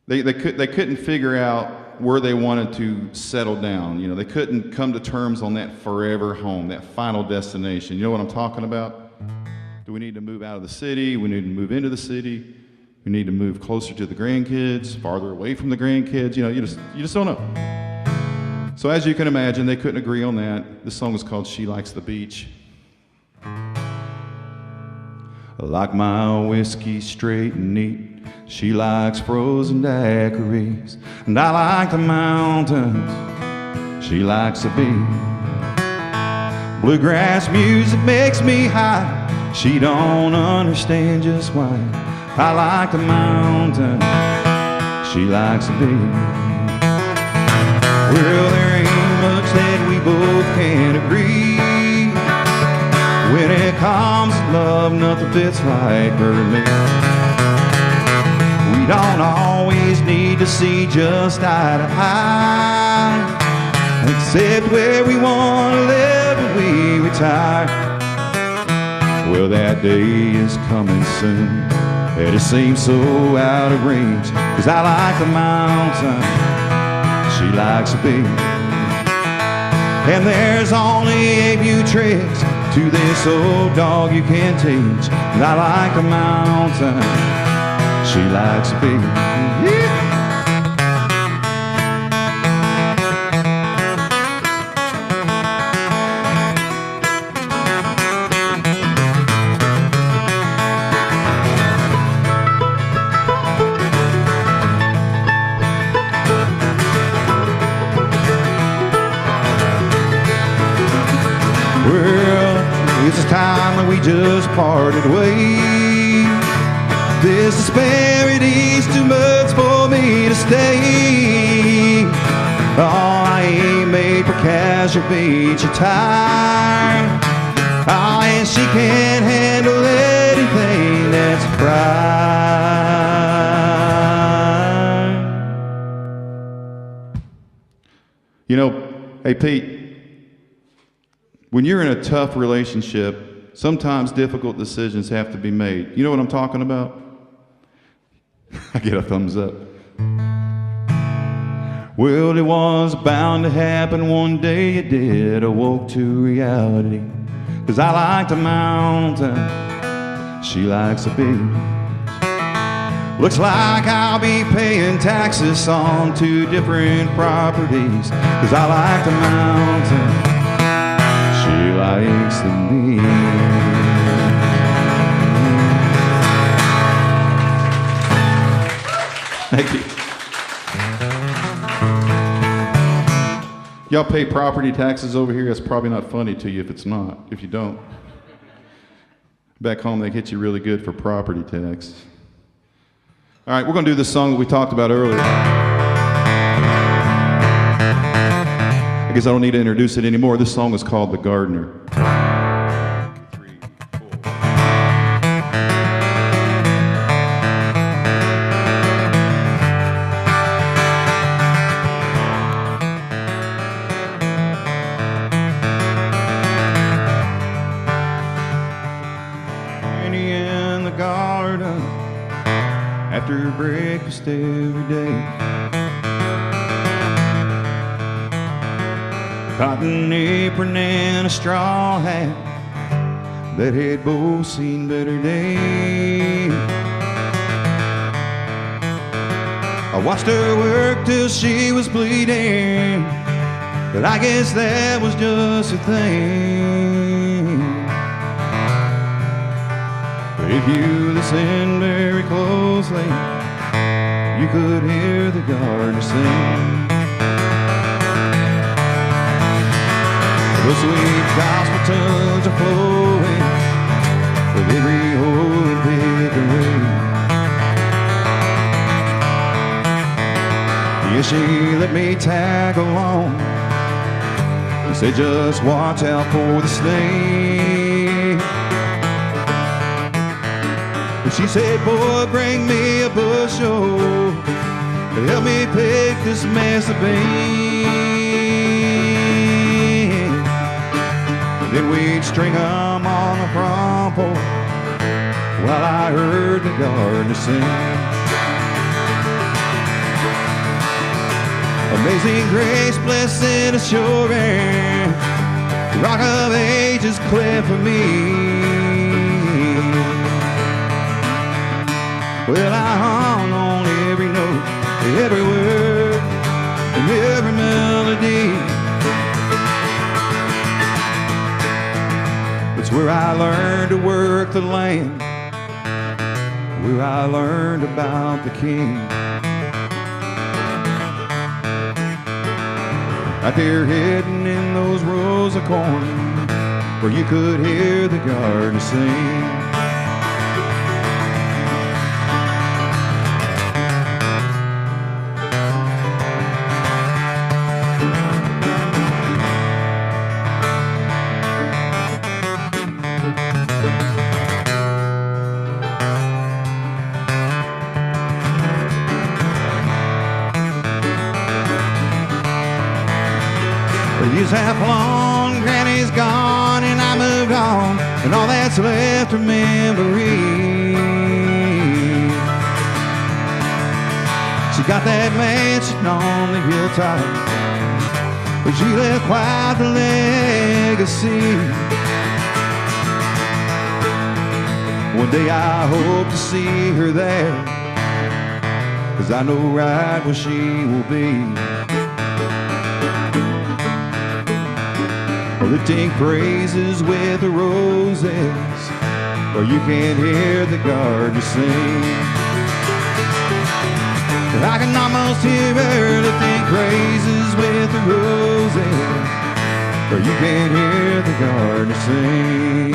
they couldn't figure out where they wanted to settle down. You know, they couldn't come to terms on that forever home, that final destination. You know what I'm talking about? Do we need to move out of the city? We need to move into the city. We need to move closer to the grandkids, farther away from the grandkids. You know, you just don't know. So as you can imagine, they couldn't agree on that. This song is called She Likes the Beach. I like my whiskey straight and neat. She likes frozen daiquiris. And I like the mountains. She likes the beach. Bluegrass music makes me high. She don't understand just why. I like the mountains. She likes the beach. Well, there ain't much that we both can agree. When it comes to love, nothing fits like her and me. We don't always need to see just eye to eye, except where we want to live when we retire. Well, that day is coming soon, and it seems so out of range, 'cause I like the mountain. She likes the beach. And there's only a few tricks to this old dog you can teach. And I like the mountain. She likes the beach. Yeah. It's a time that we just parted ways. This disparity's too much for me to stay. Oh, I ain't made for casual beach attire. Oh, and she can't handle anything that's right. You know, hey Pete, when you're in a tough relationship, sometimes difficult decisions have to be made. You know what I'm talking about? I get a thumbs up. Well, it was bound to happen one day, it did. I woke to reality. 'Cause I like the mountain, she likes the beach. Looks like I'll be paying taxes on 2 different properties, 'cause I like the mountain, she likes the me. Thank you. Y'all pay property taxes over here? That's probably not funny to you if it's not, if you don't. Back home, they hit you really good for property tax. All right, we're going to do this song that we talked about earlier. I guess I don't need to introduce it anymore. This song is called The Gardener. In the garden after breakfast every day, cotton apron and a straw hat that had both seen better days. I watched her work till she was bleeding, but I guess that was just a thing. But if you listen very closely, you could hear the gardener sing. The sweet gospel tunes are flowing with every hoe and pick away. Yeah, she let me tag along and said, just watch out for the snake. And she said, boy, bring me a bushel to help me pick this mess of beans. Then we'd string 'em on a crumple while I heard the gardener sing. Amazing grace, blessed assurance, Rock of Ages clear for me. Well, I hung on every note, every word, and every melody. It's where I learned to work the land, where I learned about the King. Out there hidden in those rows of corn, where you could hear the gardener sing. The years have flown, Granny's gone, and I moved on, and all that's left are memories. She got that mansion on the hilltop, but she left quite the legacy. One day I hope to see her there, 'cause I know right where she will be. Lifting praises with the roses, where you can't hear the gardener sing. I can almost hear her lifting praises with the roses, where you can't hear the gardener sing.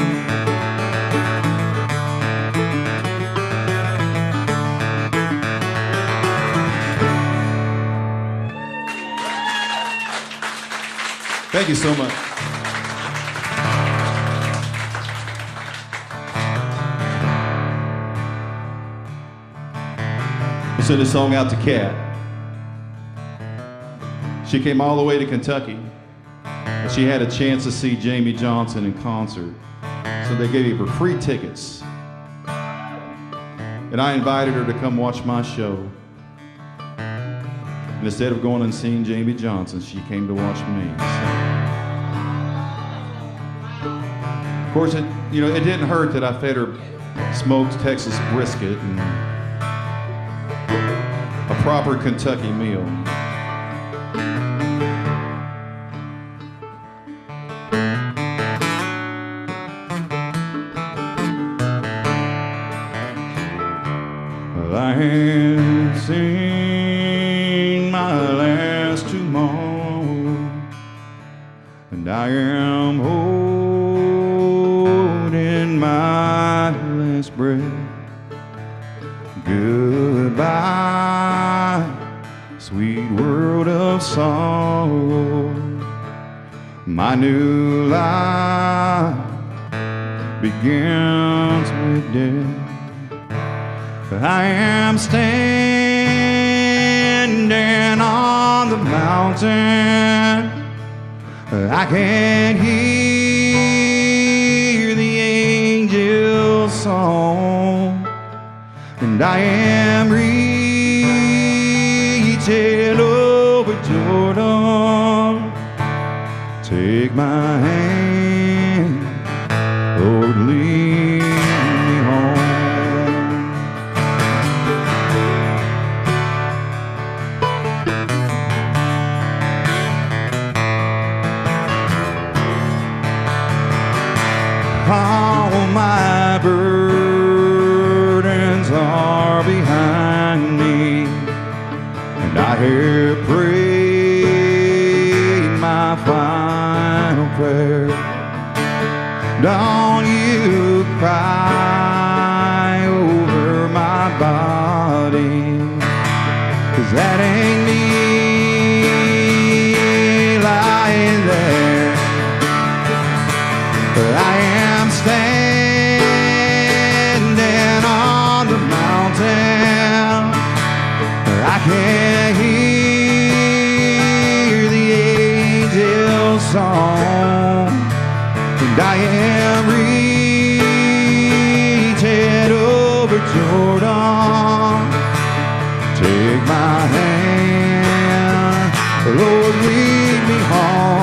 Thank you so much. Send a song out to Kat. She came all the way to Kentucky, and she had a chance to see Jamie Johnson in concert, so they gave her free tickets. And I invited her to come watch my show. And instead of going and seeing Jamie Johnson, she came to watch me. Of course, it didn't hurt that I fed her smoked Texas brisket and proper Kentucky meal. I have seen my last tomorrow, and I am holding my last breath. Goodbye, sweet world of sorrow. My new life begins with death. I am standing on the mountain. I can hear the angels' song, and I am reaching over Jordan. Take my hand, Lord, lead me home. All my burdens are behind me, and I have prayed my final prayer. Don't you cry over my body, 'cause that ain't me lying there. But I am standing on the mountain. I can hear the angels' song, and I am reaching over Jordan. Take my hand, Lord, lead me home.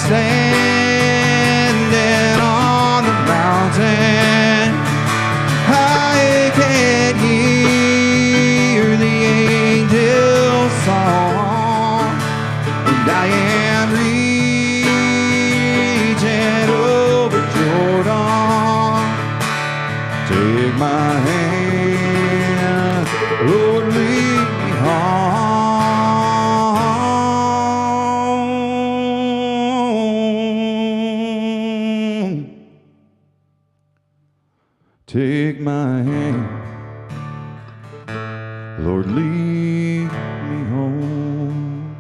Standing on the mountain, I can hear the angels' song, and I am reaching over Jordan. Take my hand, Lord, lead me home. Take my hand, Lord, lead me home.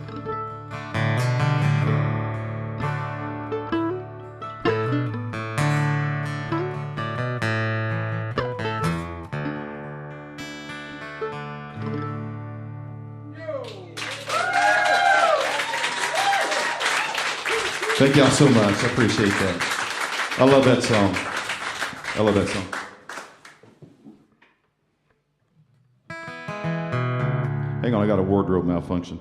Thank y'all so much. I appreciate that. I love that song. I love that song. Hang on, I got a wardrobe malfunction.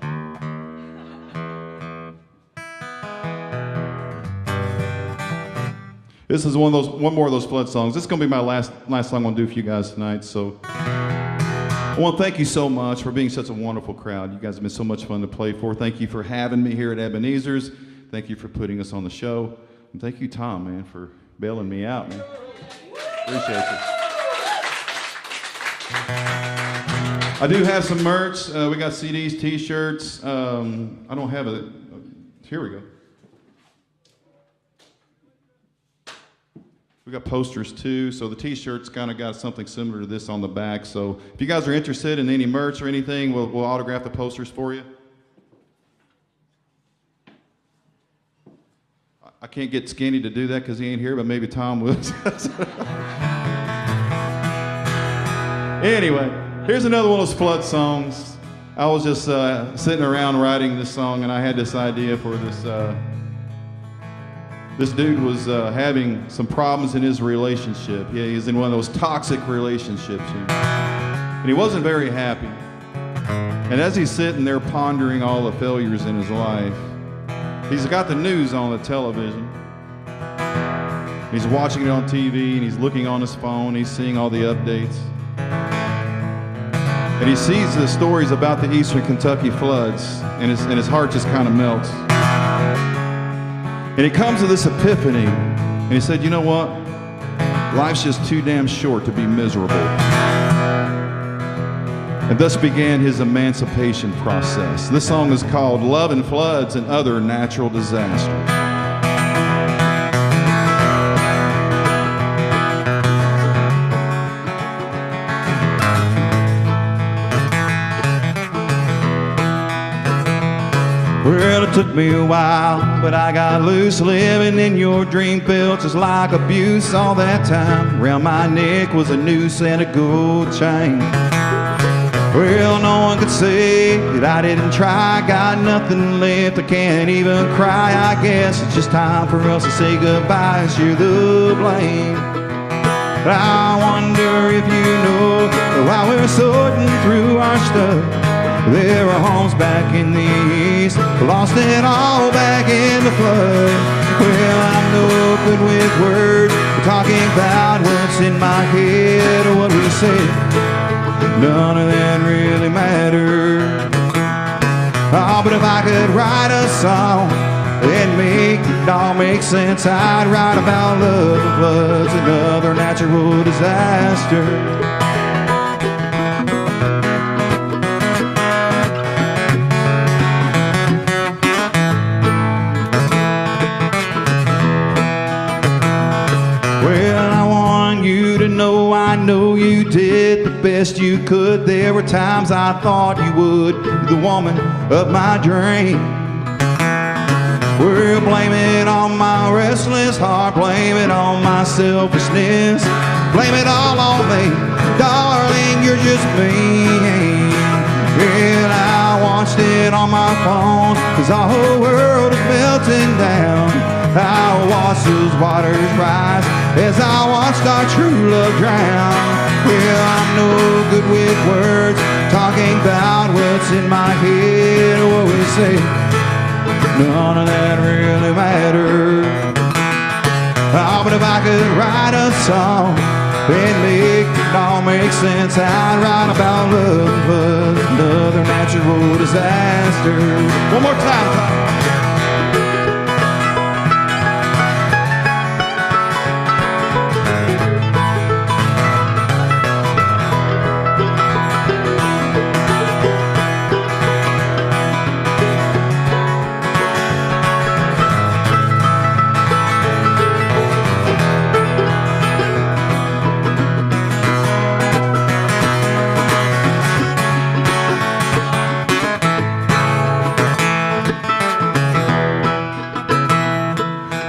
This is one more of those flood songs. This is going to be my last song I'm going to do for you guys tonight. So I want to thank you so much for being such a wonderful crowd. You guys have been so much fun to play for. Thank you for having me here at Ebenezer's. Thank you for putting us on the show. And thank you, Tom, man, for bailing me out, man. Appreciate you. I do have some merch. We got CDs, T-shirts. I don't have a... Here we go. We got posters too. So the T-shirts kind of got something similar to this on the back. So if you guys are interested in any merch or anything, we'll autograph the posters for you. I can't get Skinny to do that because he ain't here, but maybe Tom will. Anyway, here's another one of those flood songs. I was just sitting around writing this song, and I had this idea for this. This dude was having some problems in his relationship. Yeah, he's in one of those toxic relationships, and he wasn't very happy. And as he's sitting there pondering all the failures in his life, he's got the news on the television. He's watching it on TV, and he's looking on his phone. He's seeing all the updates. And he sees the stories about the Eastern Kentucky floods, and his heart just kind of melts. And he comes to this epiphany, and he said, you know what? Life's just too damn short to be miserable. And thus began his emancipation process. This song is called Love and Floods and Other Natural Disasters. Well, it took me a while, but I got loose. Living in your dream felt just like abuse all that time. Around my neck was a noose and a gold chain. Well, no one could say that I didn't try. Got nothing left, I can't even cry. I guess it's just time for us to say goodbye, as you're the blame. I wonder if you know that while we're sorting through our stuff, there are homes back in the east, lost it all back in the flood. Well, I'm no good with words, talking about what's in my head or what we said. None of that really mattered. Oh, but if I could write a song and make it all make sense, I'd write about love and floods and other natural disasters. I know you did the best you could. There were times I thought you would be the woman of my dream. Well, blame it on my restless heart, blame it on my selfishness, blame it all on me, darling, you're just mean. And I watched it on my phone, 'cause our whole world is melting down. I watched those waters rise as I watched our true love drown. Well, I'm no good with words, talking about what's in my head or what we say. None of that really matters. Oh, but if I could write a song and make it all make sense, I'd write about love and other natural disasters. One more time, Tom.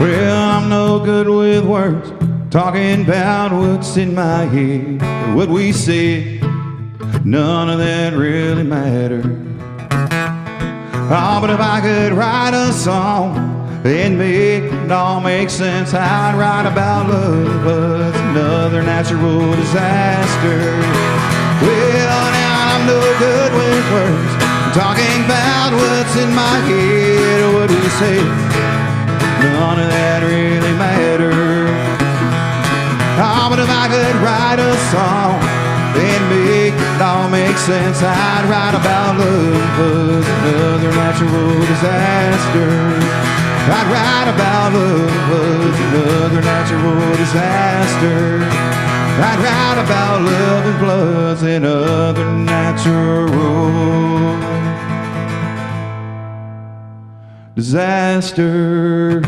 Well, I'm no good with words, talking about what's in my head, what we said, none of that really mattered. Oh, but if I could write a song and make it all make sense, I'd write about love, but another natural disaster. Well, now I'm no good with words, talking about what's in my head, or what we say. None of that really mattered. Oh, but if I could write a song and make it all make sense, I'd write about love was another natural disaster. I'd write about love was another natural disaster. I'd write about love and floods and other natural disaster.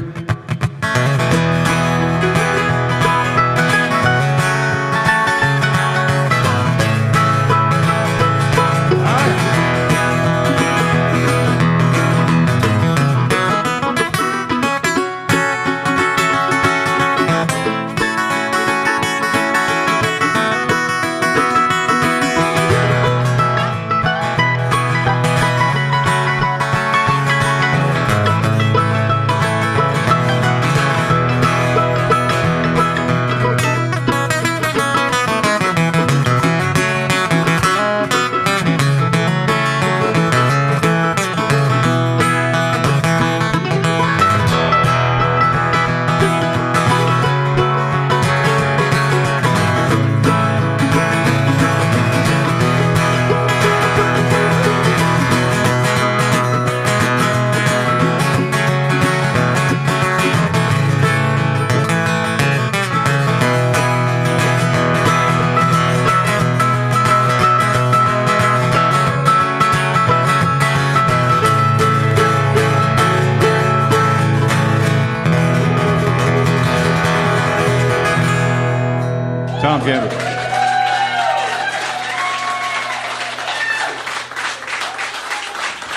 Tom Campbell.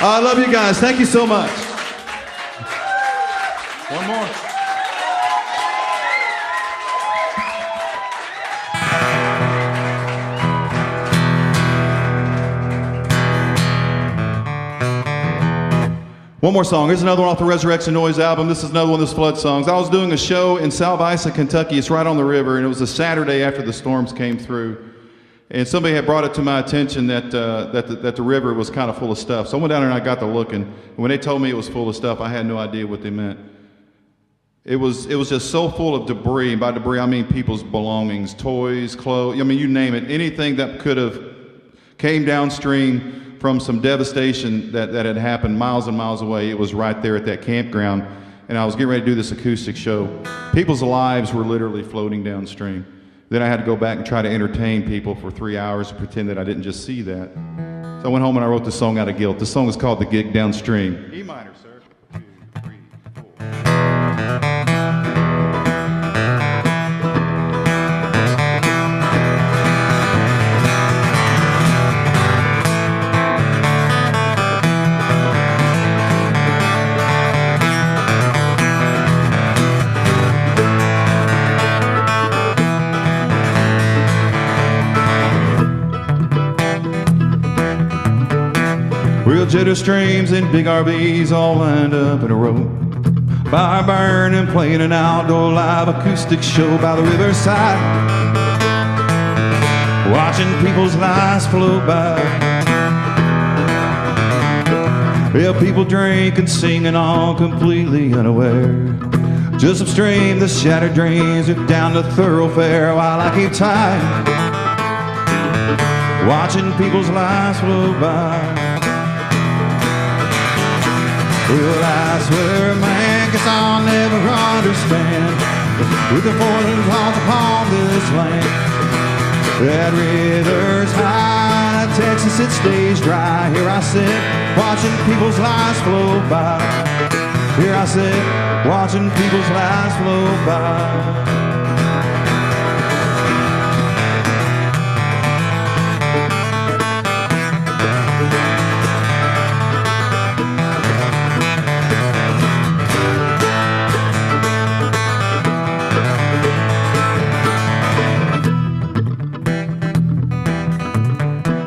I love you guys. Thank you so much. One more. One more song. Here's another one off the Resurrection Noise album. This is another one of those flood songs. I was doing a show in Salvisa, Kentucky. It's right on the river, and it was a Saturday after the storms came through. And somebody had brought it to my attention that the river was kind of full of stuff. So I went down there and I got to looking. And when they told me it was full of stuff, I had no idea what they meant. It was just so full of debris. And by debris, I mean people's belongings, toys, clothes. I mean, you name it. Anything that could have came downstream from some devastation that had happened miles and miles away. It was right there at that campground. And I was getting ready to do this acoustic show. People's lives were literally floating downstream. Then I had to go back and try to entertain people for 3 hours and pretend that I didn't just see that. So I went home and I wrote this song out of guilt. This song is called The Gig Downstream. E minor, sir. 2, 3, 4. Jitter streams and big RVs all lined up in a row. Fire burning, playing an outdoor live acoustic show by the riverside. Watching people's lives float by. Yeah, people drink and sing and all completely unaware. Just upstream, the shattered dreams are down the thoroughfare while I keep time. Watching people's lives float by. Well, I swear, man, guess I'll never understand with the fortunes lost upon this land. That river's high, Texas, it stays dry. Here I sit, watching people's lives flow by. Here I sit, watching people's lives flow by.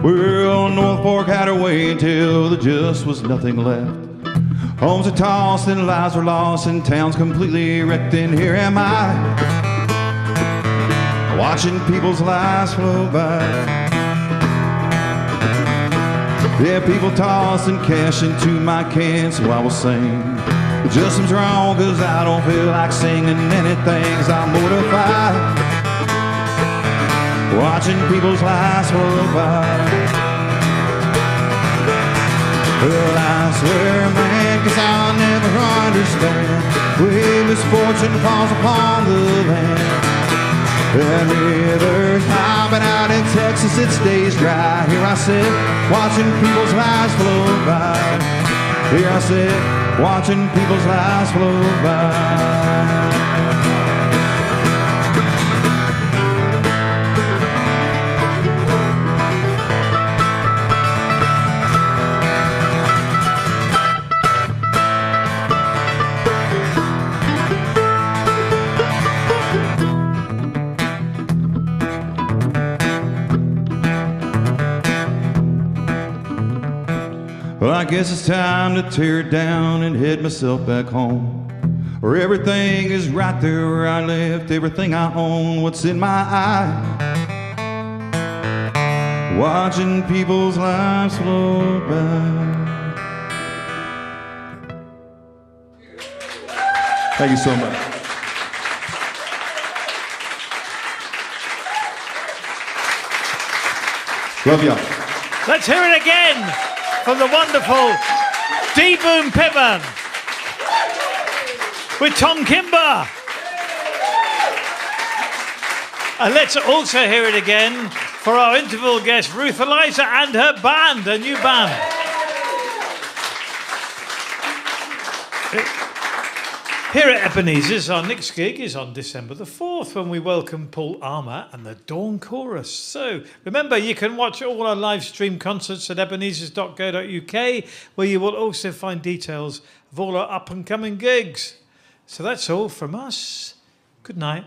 Well, North Fork had her way until there just was nothing left. Homes are tossed and lives were lost and towns completely wrecked. And here am I, watching people's lives flow by. Yeah, people toss and cash into my can, so I will sing. It just seems wrong, cause I don't feel like singing anything, 'cause I'm mortified, watching people's lives flow by. Well, I swear, man, 'cause I'll never understand when misfortune falls upon the land. And rivers high, but out in Texas it stays dry. Here I sit, watching people's lives flow by. Here I sit, watching people's lives flow by. Well, I guess it's time to tear it down and head myself back home, where everything is right there where I left everything I own. What's in my eye? Watching people's lives flow by. Thank you so much. Love y'all. Let's hear it again from the wonderful Boon Pittman with Tom Kimber. And let's also hear it again for our interval guest Ruth Eliza and her band, a new band. Here at Ebenezer's, our next gig is on December the 4th when we welcome Paul Armour and the Dawn Chorus. So remember, you can watch all our live stream concerts at ebenezers.co.uk, where you will also find details of all our up and coming gigs. So that's all from us. Good night.